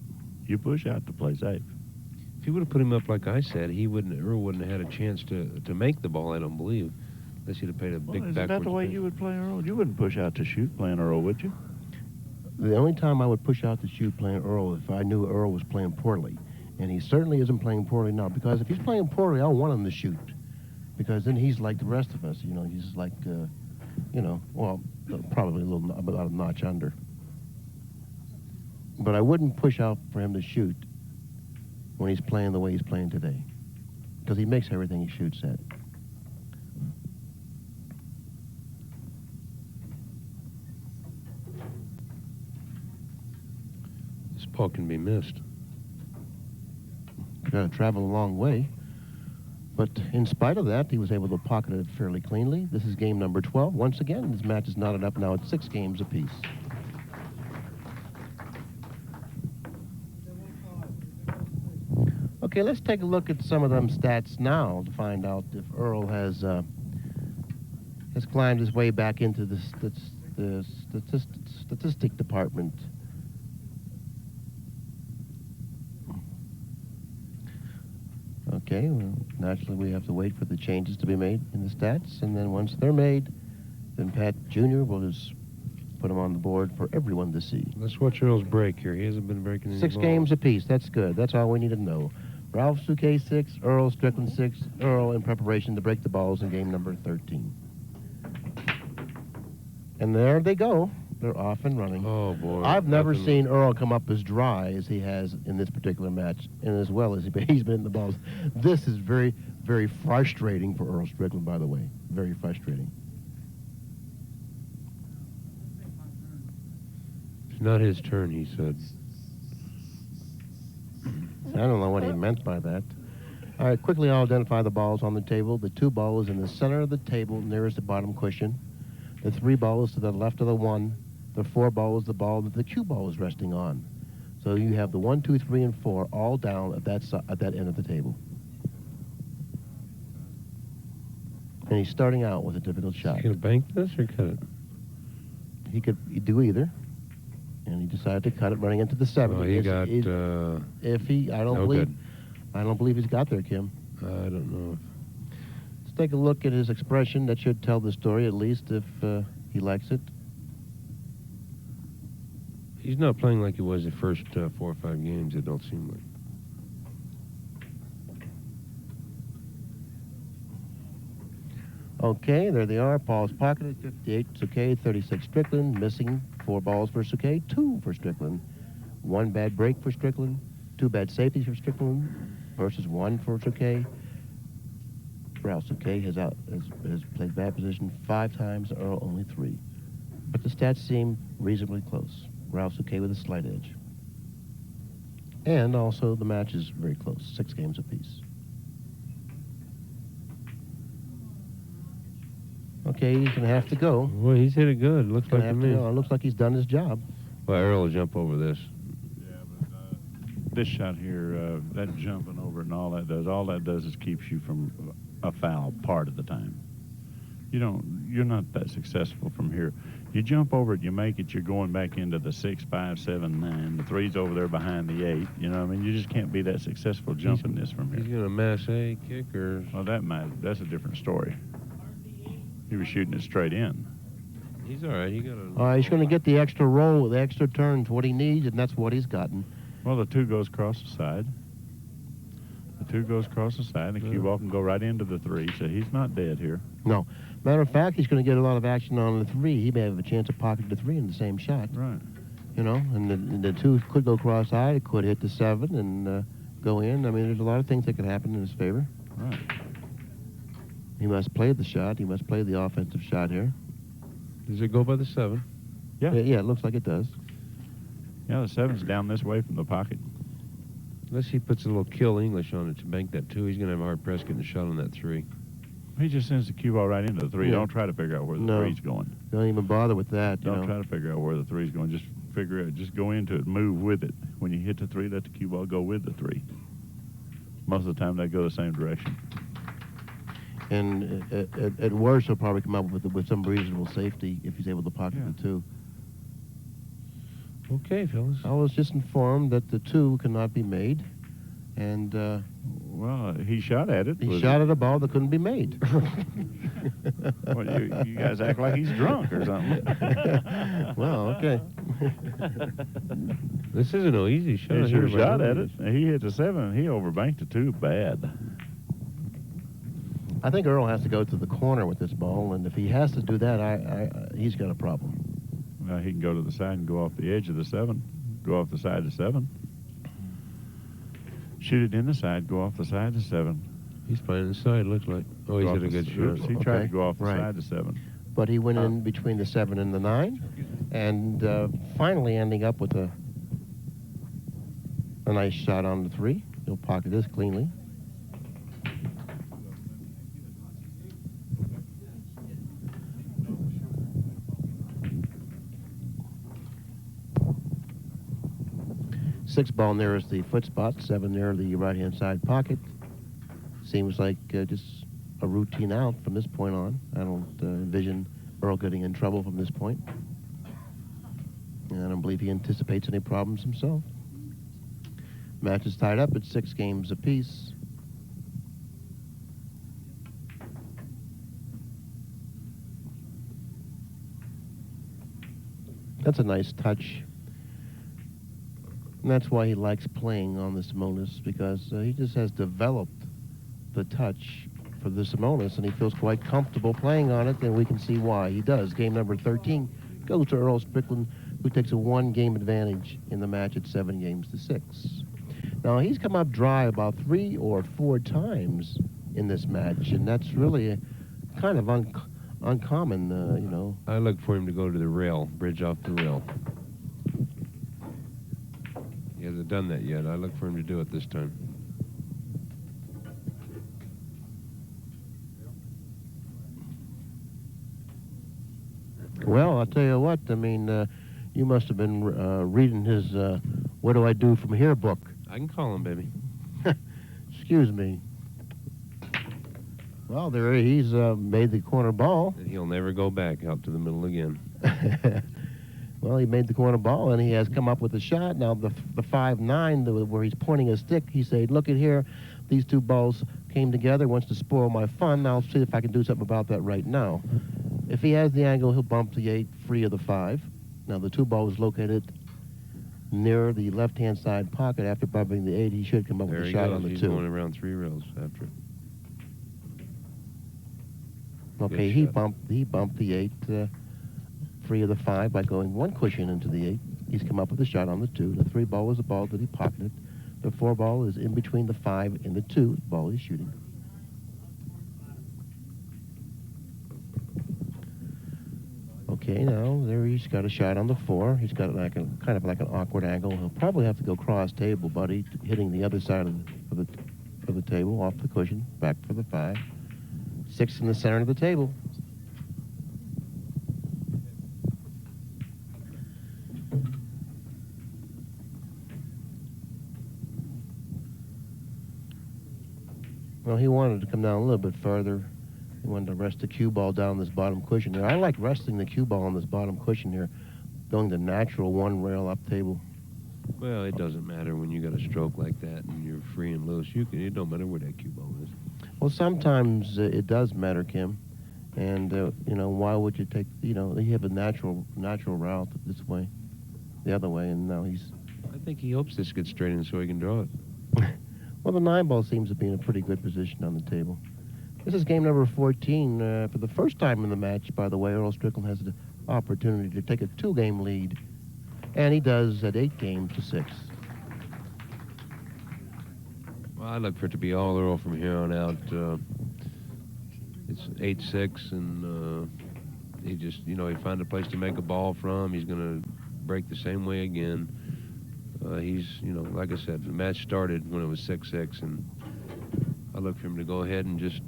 Speaker 2: You push out to play safe.
Speaker 3: If he would have put him up like I said, Earl wouldn't have had a chance to make the ball, I don't believe. Unless he'd have played a big
Speaker 2: Isn't
Speaker 3: backwards
Speaker 2: that the way
Speaker 3: pitch.
Speaker 2: you would play Earl? You wouldn't push out to shoot playing Earl, would you?
Speaker 1: The only time I would push out to shoot playing Earl if I knew Earl was playing poorly. And he certainly isn't playing poorly now, because if he's playing poorly, I don't want him to shoot. Because then he's like the rest of us, he's like, probably about a notch under. But I wouldn't push out for him to shoot when he's playing the way he's playing today, because he makes everything he shoots at.
Speaker 3: This ball can be missed.
Speaker 1: Got to travel a long way. But in spite of that, he was able to pocket it fairly cleanly. This is game number 12. Once again, this match is knotted up now at 6 games apiece. Okay, let's take a look at some of them stats now to find out if Earl has climbed his way back into the statistic department. Okay, well, naturally we have to wait for the changes to be made in the stats, and then once they're made, then Pat Jr. will just put them on the board for everyone to see.
Speaker 3: Let's watch Earl's break here. He hasn't been breaking any
Speaker 1: 6
Speaker 3: balls.
Speaker 1: games apiece, that's good. That's all we need to know. Ralf Souquet 6, Earl Strickland 6, Earl in preparation to break the balls in game number 13. And there they go. They're off and running.
Speaker 3: Oh, boy.
Speaker 1: I've never seen Earl come up as dry as he has in this particular match, and as well as he's been in the balls. This is very, very frustrating for Earl Strickland, by the way. Very frustrating.
Speaker 3: It's not his turn, he said.
Speaker 1: I don't know what he meant by that. All right, quickly I'll identify the balls on the table. The 2 ball is in the center of the table, nearest the bottom cushion. The 3 ball is to the left of the 1. The 4 ball is the ball that the cue ball is resting on. So you have the 1, 2, 3, and 4 all down at that end of the table. And he's starting out with a difficult shot.
Speaker 3: Is he going to bank this or cut it?
Speaker 1: He could do either. And he decided to cut it running into the 7.
Speaker 3: Oh, he got...
Speaker 1: I don't believe he's got there, Kim.
Speaker 3: I don't know.
Speaker 1: Let's take a look at his expression. That should tell the story, at least, if he likes it.
Speaker 3: He's not playing like he was the first 4 or 5 games, it don't seem like.
Speaker 1: Okay, there they are. Paul's pocketed, 58 Souquet, 36 Strickland. Missing 4 balls for Souquet, 2 for Strickland. 1 bad break for Strickland, 2 bad safeties for Strickland versus 1 for Souquet. Ralf Souquet has played bad position 5 times, Earl only 3. But the stats seem reasonably close. Ralf Souquet with a slight edge. And also the match is very close, 6 games apiece. Okay, he's going to have to go.
Speaker 3: Well, he's hit it good. Looks like to me.
Speaker 1: It looks like he's done his job.
Speaker 3: Well, Earl will jump over this.
Speaker 2: Yeah, but this shot here, that jumping over and all that does is keeps you from a foul part of the time. You're not that successful from here. You jump over it, you make it, you're going back into the 6, 5, 7, 9. The 3's over there behind the 8. You know what I mean? You just can't be that successful jumping this from here.
Speaker 3: He's going to mash a kick or...
Speaker 2: Well, that's a different story. He was shooting it straight in.
Speaker 3: He's all right. He's
Speaker 1: going to get the extra roll, the extra turns, what he needs, and that's what he's gotten.
Speaker 2: Well, the 2 goes across the side. The 2 goes across the side. The cue ball can go right into the 3, so he's not dead here.
Speaker 1: No. Matter of fact, he's going to get a lot of action on the 3. He may have a chance of pocketing the 3 in the same shot.
Speaker 2: Right.
Speaker 1: You know, and the 2 could go cross-eyed. It could hit the 7 and go in. I mean, there's a lot of things that could happen in his favor.
Speaker 2: Right.
Speaker 1: He must play the shot. He must play the offensive shot here.
Speaker 3: Does it go by the 7?
Speaker 2: Yeah.
Speaker 1: Yeah, it looks like it does.
Speaker 2: Yeah, the 7's down this way from the pocket.
Speaker 3: Unless he puts a little kill English on it to bank that 2, he's going to have a hard press getting a shot on that 3.
Speaker 2: He just sends the cue ball right into the 3.
Speaker 1: Yeah.
Speaker 2: Don't try to figure out where the 3's going.
Speaker 1: Don't even bother with that.
Speaker 2: Don't try to figure out where the 3's going. Just figure it. Just go into it. Move with it. When you hit the 3, let the cue ball go with the 3. Most of the time, they go the same direction.
Speaker 1: And at worst, he'll probably come up with some reasonable safety if he's able to pocket the 2.
Speaker 3: Okay, fellas.
Speaker 1: I was just informed that the 2 cannot be made, and
Speaker 2: well, he shot at it.
Speaker 1: He shot at a ball that couldn't be made.
Speaker 2: Well, you guys act like he's drunk or something.
Speaker 1: Well, okay.
Speaker 3: This isn't no easy shot.
Speaker 2: He sure shot at it. He hit the 7, and he overbanked the 2 bad.
Speaker 1: I think Earl has to go to the corner with this ball, and if he has to do that, he's got a problem.
Speaker 2: He can go to the side and go off the edge of the 7. go off the side to 7. Shoot it in the side, go off the side to 7.
Speaker 3: He's playing inside, looks like. Oh, he's hit a good shot.
Speaker 2: Oops, he tried to go off the
Speaker 1: Right.
Speaker 2: side to 7.
Speaker 1: But he went in between the 7 and the 9, and finally ending up with a nice shot on the 3. He'll pocket this cleanly. Six ball nearest the foot spot, 7 near the right-hand side pocket. Seems like just a routine out from this point on. I don't envision Earl getting in trouble from this point. And I don't believe he anticipates any problems himself. Match is tied up at 6 games apiece. That's a nice touch. And that's why he likes playing on the Simonis, because he just has developed the touch for the Simonis, and he feels quite comfortable playing on it, and we can see why he does. Game number 13 goes to Earl Strickland, who takes a 1-game advantage in the match at 7 games to 6. Now, he's come up dry about 3 or 4 times in this match, and that's really kind of uncommon, you know.
Speaker 3: I look for him to go to the rail, bridge off the rail. He hasn't done that yet. I look for him to do it this time.
Speaker 1: Well, I'll tell you what, I mean, you must have been reading his What Do I Do From Here book.
Speaker 3: I can call him, baby.
Speaker 1: Excuse me. Well, there he's made the corner ball.
Speaker 3: And he'll never go back out to the middle again.
Speaker 1: Well, he made the corner ball, and he has come up with a shot. Now, the 5-9, where he's pointing a stick, he said, look at here, these 2 balls came together, wants to spoil my fun. I'll see if I can do something about that right now. If he has the angle, he'll bump the 8 free of the 5. Now, the 2 ball is located near the left-hand side pocket. After bumping the 8, he should come up
Speaker 3: There
Speaker 1: with a
Speaker 3: he
Speaker 1: shot
Speaker 3: goes.
Speaker 1: on the
Speaker 3: He's
Speaker 1: 2.
Speaker 3: going around 3 rails after it.
Speaker 1: Okay,
Speaker 3: Good shot.
Speaker 1: he bumped the 8 free of the 5 by going 1 cushion into the 8. He's come up with a shot on the 2. The 3 ball was a ball that he pocketed. The 4 ball is in between the 5 and the 2 ball he's shooting. Okay, now there he's got a shot on the 4. He's got like a kind of like an awkward angle. He'll probably have to go cross table, buddy, hitting the other side of the table, off the cushion, back for the 5. 6 in the center of the table. Well, he wanted to come down a little bit further. He wanted to rest the cue ball down this bottom cushion here. I like resting the cue ball on this bottom cushion here, going the natural 1 rail up table.
Speaker 3: Well, it doesn't matter when you got a stroke like that and you're free and loose. It don't matter where that cue ball is.
Speaker 1: Well, sometimes it does matter, Kim. And, you know, why would you take, you know, you have a natural route this way, the other way, and now he's...
Speaker 3: I think he hopes this gets straight in so he can draw it.
Speaker 1: Well, the 9 ball seems to be in a pretty good position on the table. This is game number 14. For the first time in the match, by the way, Earl Strickland has the opportunity to take a 2-game lead. And he does at 8 games to 6.
Speaker 3: Well, I look for it to be all Earl from here on out. It's 8-6, and he just, you know, he found a place to make a ball from. He's going to break the same way again. He's, you know, like I said, the match started when it was 6-6, and I look for him to go ahead and just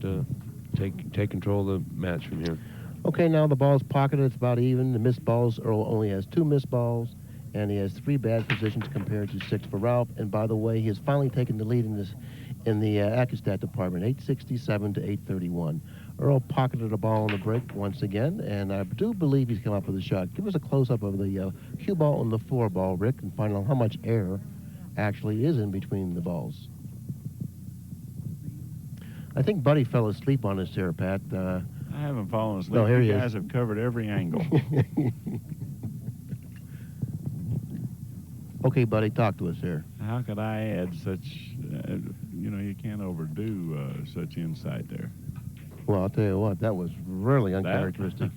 Speaker 3: take control of the match from here.
Speaker 1: Okay, now the ball's pocketed. It's about even. The missed balls, Earl only has 2 missed balls, and he has 3 bad positions compared to 6 for Ralph. And by the way, he has finally taken the lead in the ACCUSTAT department, 867 to 831. Earl pocketed a ball on the break once again, and I do believe he's come up with a shot. Give us a close-up of the cue ball and the 4 ball, Rick, and find out how much air actually is in between the balls. I think Buddy fell asleep on us here, Pat.
Speaker 2: I haven't fallen asleep.
Speaker 1: No, here he
Speaker 2: you
Speaker 1: is.
Speaker 2: guys have covered every angle.
Speaker 1: Okay, Buddy, talk to us here.
Speaker 2: How could I add such, you know, you can't overdo such insight there.
Speaker 1: Well, I'll tell you what, that was really uncharacteristic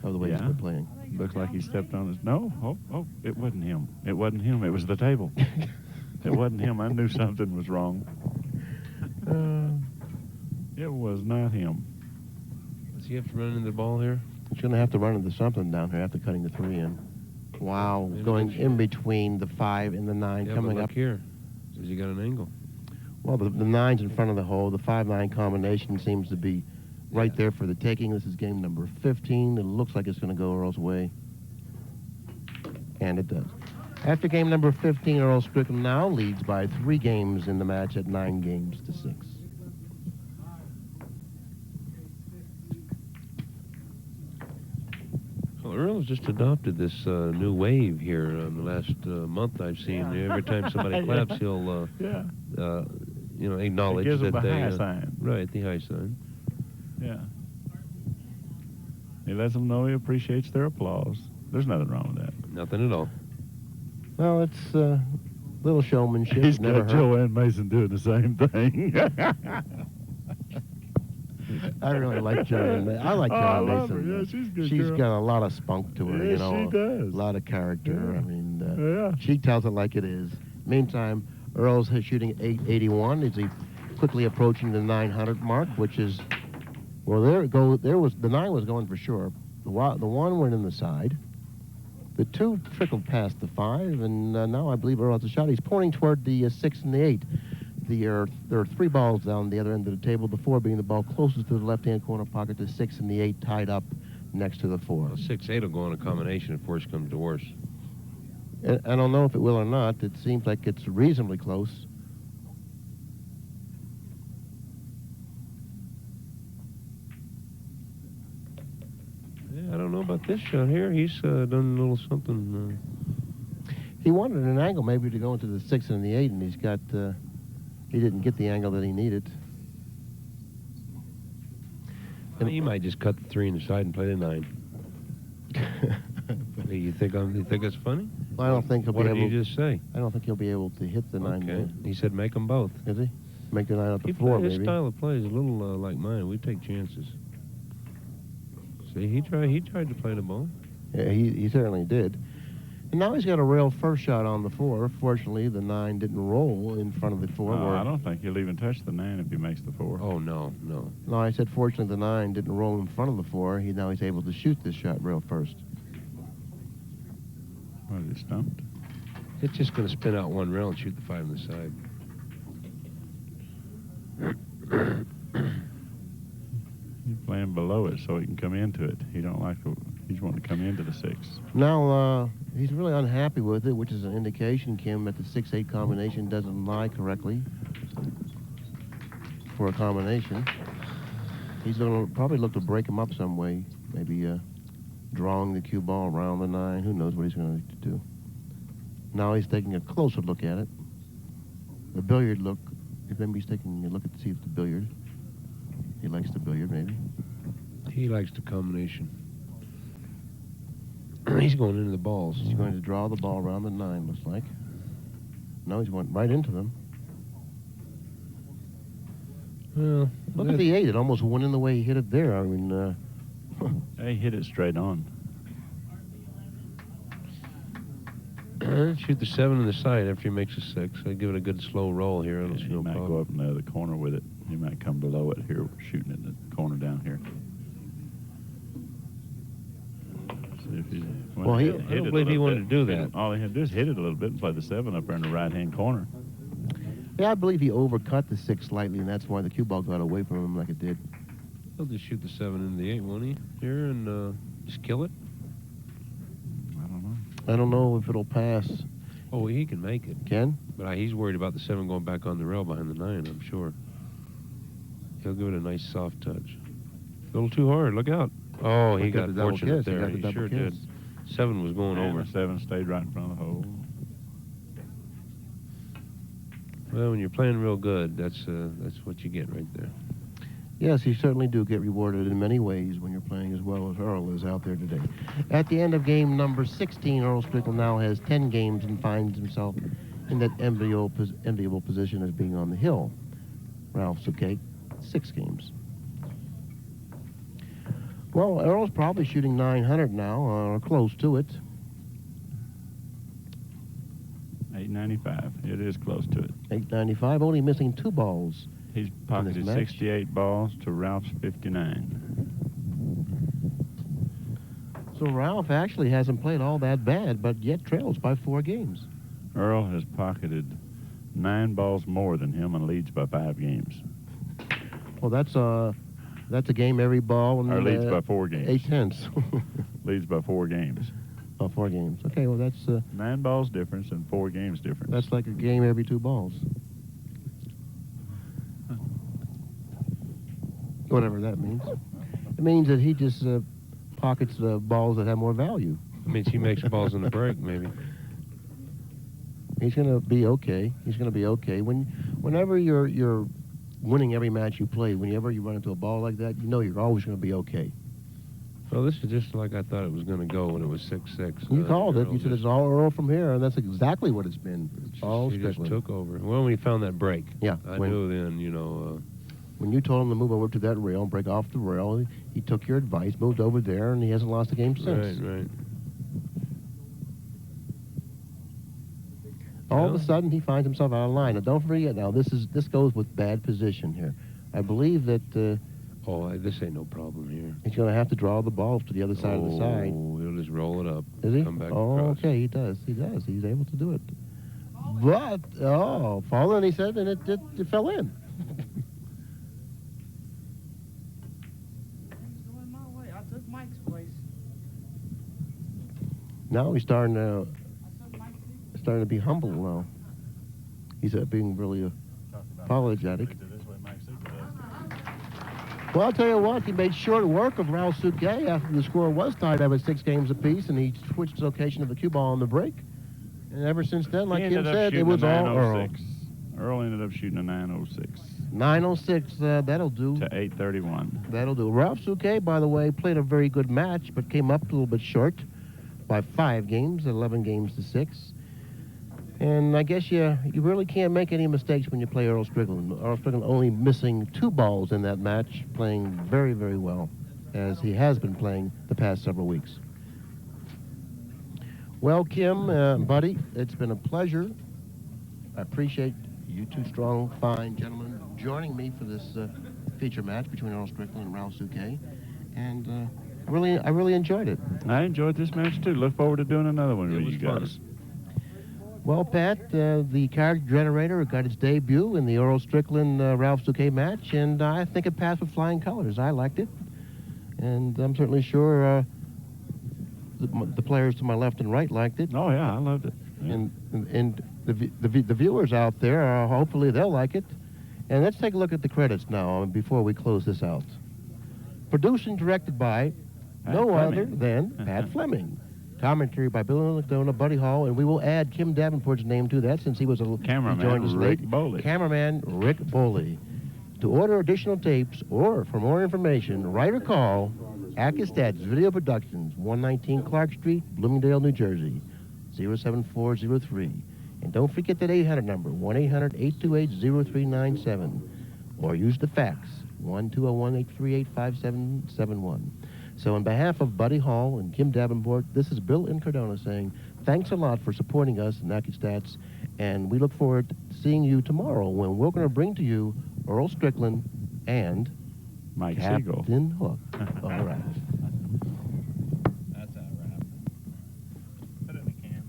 Speaker 1: of the way he's been playing.
Speaker 2: Looks like he stepped on his... No, oh, it wasn't him. It wasn't him. It was the table. It wasn't him. I knew something was wrong. It was not him.
Speaker 3: Does he have to run into the ball here?
Speaker 1: He's going to have to run into something down here after cutting the 3 in. Wow, going in between the 5 and the 9, coming up
Speaker 3: here. Says you got an angle.
Speaker 1: Well, the 9's in front of the hole. The 5-9 combination seems to be right there for the taking. This is game number 15. It looks like it's going to go Earl's way. And it does. After game number 15, Earl Strickland now leads by 3 games in the match at 9 games to 6.
Speaker 3: Well, Earl's just adopted this new wave here in the last month I've seen. Every time somebody claps, he'll, you know, acknowledge
Speaker 2: gives
Speaker 3: that
Speaker 2: them the
Speaker 3: they...
Speaker 2: high sign.
Speaker 3: Right, the high sign.
Speaker 2: Yeah. He lets them know he appreciates their applause. There's nothing wrong with that.
Speaker 3: Nothing at all.
Speaker 1: Well, it's a little showmanship.
Speaker 2: He's
Speaker 1: Never
Speaker 2: got
Speaker 1: hurt.
Speaker 2: Joanne Mason doing the same thing.
Speaker 1: I really like Joanne. I like
Speaker 2: I
Speaker 1: Joanne
Speaker 2: love
Speaker 1: Mason.
Speaker 2: her. Yeah, she's a good
Speaker 1: She's
Speaker 2: girl.
Speaker 1: got a lot of spunk to her,
Speaker 2: Yeah,
Speaker 1: you know.
Speaker 2: she does.
Speaker 1: A lot of character.
Speaker 2: Yeah.
Speaker 1: I mean,
Speaker 2: Yeah.
Speaker 1: she tells it like it is. Meantime, Earl's shooting 881. Is he quickly approaching the 900 mark, which is, well, there was the 9 was going for sure. The 1 went in the side. The 2 trickled past the 5, and now I believe Earl has a shot. He's pointing toward the 6 and the 8. There are 3 balls down the other end of the table, the 4 being the ball closest to the left-hand corner pocket, the 6 and the 8 tied up next to the 4.
Speaker 3: Well, 6-8 will go on a combination if worse comes to worse.
Speaker 1: I don't know if it will or not. It seems like it's reasonably close.
Speaker 3: Yeah, I don't know about this shot here. He's done a little something.
Speaker 1: He wanted an angle maybe to go into the 6 and the 8, and he's got... he didn't get the angle that he needed.
Speaker 3: He might just cut the 3 in the side and play the 9. You think that's funny?
Speaker 1: Well, I don't think he'll
Speaker 3: What
Speaker 1: be
Speaker 3: did
Speaker 1: able...
Speaker 3: he just say?
Speaker 1: I don't think he'll be able to hit the 9.
Speaker 3: Okay. He said make them both.
Speaker 1: Is he? Make the 9 up the 4,
Speaker 3: His
Speaker 1: maybe.
Speaker 3: style of play is a little like mine. We take chances. See, he tried to play the ball.
Speaker 1: Yeah, he certainly did. And now he's got a rail first shot on the 4. Fortunately, the 9 didn't roll in front of the 4.
Speaker 2: No, I don't think he'll even touch the 9 if he makes the 4.
Speaker 3: Oh, no.
Speaker 1: No, I said fortunately the 9 didn't roll in front of the 4. Now he's able to shoot this shot rail first.
Speaker 2: What, is he stumped?
Speaker 3: It's just going to spin out 1 rail and shoot the 5 on the side.
Speaker 2: He's playing below it so he can come into it. He don't like to, he's wanting to come into the 6.
Speaker 1: Now, he's really unhappy with it, which is an indication, Kim, that the 6-8 combination doesn't lie correctly for a combination. He's going to probably look to break him up some way, maybe drawing the cue ball around the 9. Who knows what he's going to do. Now he's taking a closer look at it. The billiard look. If maybe he's taking a look at to see if the billiard. He likes the billiard, maybe.
Speaker 3: He likes the combination. He's going into the balls.
Speaker 1: He's going to draw the ball around the 9, looks like. No, he's went right into them.
Speaker 3: Well,
Speaker 1: look at the 8. It almost went in the way he hit it there. I mean,
Speaker 2: He hit it straight on.
Speaker 3: Shoot the 7 on the side after he makes a 6. I'd give it a good slow roll here. I don't see
Speaker 2: He
Speaker 3: no
Speaker 2: might
Speaker 3: problem.
Speaker 2: go up in the other corner with it. He might come below it here, shooting it in the corner down here. See if he,
Speaker 1: Well, I
Speaker 3: don't believe he wanted to do that.
Speaker 2: All he had to do is hit it a little bit and play the 7 up there in the right-hand corner.
Speaker 1: yeah, I believe he overcut the 6 slightly, and that's why the cue ball got away from him like it did.
Speaker 3: He'll just shoot the 7 into the 8, won't he? Here and just kill it.
Speaker 2: I don't know.
Speaker 1: I don't know if it'll pass.
Speaker 3: Oh, he can make it.
Speaker 1: Ken?
Speaker 3: But he's worried about the 7 going back on the rail behind the 9, I'm sure. He'll give it a nice soft touch. A little too hard. Look out. Oh, he got
Speaker 1: the double
Speaker 3: fortunate
Speaker 1: kiss. He
Speaker 3: there.
Speaker 1: got the
Speaker 3: He
Speaker 1: double
Speaker 3: sure
Speaker 1: kiss.
Speaker 3: did. 7 was going
Speaker 2: And
Speaker 3: over.
Speaker 2: the 7 stayed right in front of the hole.
Speaker 3: Well, when you're playing real good, that's what you get right there.
Speaker 1: Yes, you certainly do get rewarded in many ways when you're playing as well as Earl is out there today. At the end of game number 16, Earl Strickland now has 10 games and finds himself in that enviable position as being on the hill. Ralf Souquet, 6 games. Well, Earl's probably shooting 900 now, or close to it.
Speaker 2: 895. It is close to it.
Speaker 1: 895, only missing 2 balls.
Speaker 2: He's pocketed
Speaker 1: match.
Speaker 2: 68 balls to Ralph's 59.
Speaker 1: So Ralph actually hasn't played all that bad, but yet trails by 4 games.
Speaker 2: Earl has pocketed 9 balls more than him and leads by 5 games.
Speaker 1: Well, that's a game every ball. And,
Speaker 2: Or leads by 4 games.
Speaker 1: 8/10.
Speaker 2: Leads by 4 games.
Speaker 1: Oh, 4 games. Okay, well, that's
Speaker 2: 9 balls difference and 4 games difference.
Speaker 1: that's like a game every 2 balls. Whatever that means. It means that he just pockets the balls that have more value.
Speaker 3: It means he makes balls in the break, maybe.
Speaker 1: He's going to be okay. He's going to be okay. Whenever you're winning every match you play, whenever you run into a ball like that, you know you're always going to be okay.
Speaker 3: Well, this is just like I thought it was going to go when it was 6-6.
Speaker 1: You called it.
Speaker 3: Earl
Speaker 1: You said
Speaker 3: just-
Speaker 1: it's all Earl from here, and that's exactly what it's been. It's all
Speaker 3: he just
Speaker 1: Strickland.
Speaker 3: took over. Well, when he found that break,
Speaker 1: Yeah.
Speaker 3: I knew then, you know.
Speaker 1: When you told him to move over to that rail and break off the rail, he took your advice, moved over there, and he hasn't lost a game since.
Speaker 3: Right.
Speaker 1: All of a
Speaker 3: Yeah.
Speaker 1: sudden, he finds himself out of line. Now, don't forget, now, this goes with bad position here. I believe that
Speaker 3: This ain't no problem here.
Speaker 1: he's going to have to draw the balls to the other side of the side.
Speaker 3: Oh, he'll just roll it up.
Speaker 1: Is he?
Speaker 3: Come back
Speaker 1: Oh,
Speaker 3: across.
Speaker 1: okay, he does. He's able to do it. But, fallen, he said, and it fell in.
Speaker 4: Going my way. I took Mike's place.
Speaker 1: Now he's starting to
Speaker 4: I took Mike's
Speaker 1: be humble now. He's being really apologetic. Well, I'll tell you what, he made short work of Ralf Souquet after the score was tied up at 6 games apiece, and he switched the location of the cue ball on the break. And ever since then, like
Speaker 2: He
Speaker 1: Kim
Speaker 2: ended up
Speaker 1: said, it
Speaker 2: shooting
Speaker 1: was
Speaker 2: a
Speaker 1: all Earl.
Speaker 2: 906. Earl ended up shooting a 906
Speaker 1: 906, that'll do.
Speaker 2: to 831.
Speaker 1: That'll do. Ralf Souquet, by the way, played a very good match, but came up a little bit short by 5 games, 11 games to 6. And I guess you really can't make any mistakes when you play Earl Strickland. Earl Strickland only missing 2 balls in that match, playing very, very well, as he has been playing the past several weeks. Well, Kim, buddy, it's been a pleasure. I appreciate you 2 strong, fine gentlemen joining me for this feature match between Earl Strickland and Ralf Souquet. And I really enjoyed it.
Speaker 2: I enjoyed this match, too. Look forward to doing another one
Speaker 3: It
Speaker 2: with
Speaker 3: was
Speaker 2: you
Speaker 3: fun.
Speaker 2: guys.
Speaker 1: Well, Pat, the character generator got its debut in the Earl Strickland Ralf Souquet match, and I think it passed with flying colors. I liked it, and I'm certainly sure the players to my left and right liked it,
Speaker 2: Oh, yeah, I loved it. Yeah.
Speaker 1: and the viewers out there, hopefully they'll like it. And let's take a look at the credits now before we close this out. Produced and directed by
Speaker 2: Pat
Speaker 1: no
Speaker 2: Fleming.
Speaker 1: other than Pat Fleming. Commentary by Bill Incardona, Buddy Hall, and we will add Kim Davenport's name to that since he was he
Speaker 2: Cameraman
Speaker 1: joined us
Speaker 2: Rick
Speaker 1: late.
Speaker 2: Boley.
Speaker 1: Cameraman Rick Boley. To order additional tapes or for more information, write or call ACCUSTATS Video Productions, 119 Clark Street, Bloomingdale, New Jersey, 07403. And don't forget that 800 number, 1-800-828-0397. Or use the fax, 1-201-838-5771. So on behalf of Buddy Hall and Kim Davenport, this is Bill Incardona saying thanks a lot for supporting us in Accu-Stats, and we look forward to seeing you tomorrow when we're going to bring to you Earl Strickland and
Speaker 2: Mike Siegel.
Speaker 1: Captain Hook. All right.
Speaker 2: That's all right. Put it in the can.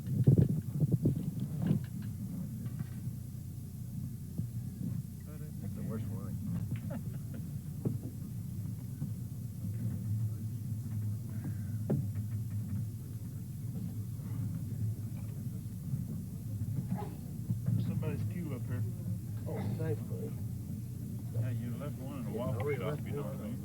Speaker 2: That's the worst one. Somebody's cue up here.
Speaker 1: Oh, thanks, buddy.
Speaker 2: Yeah, you left one in the waffle shop, you know what I mean?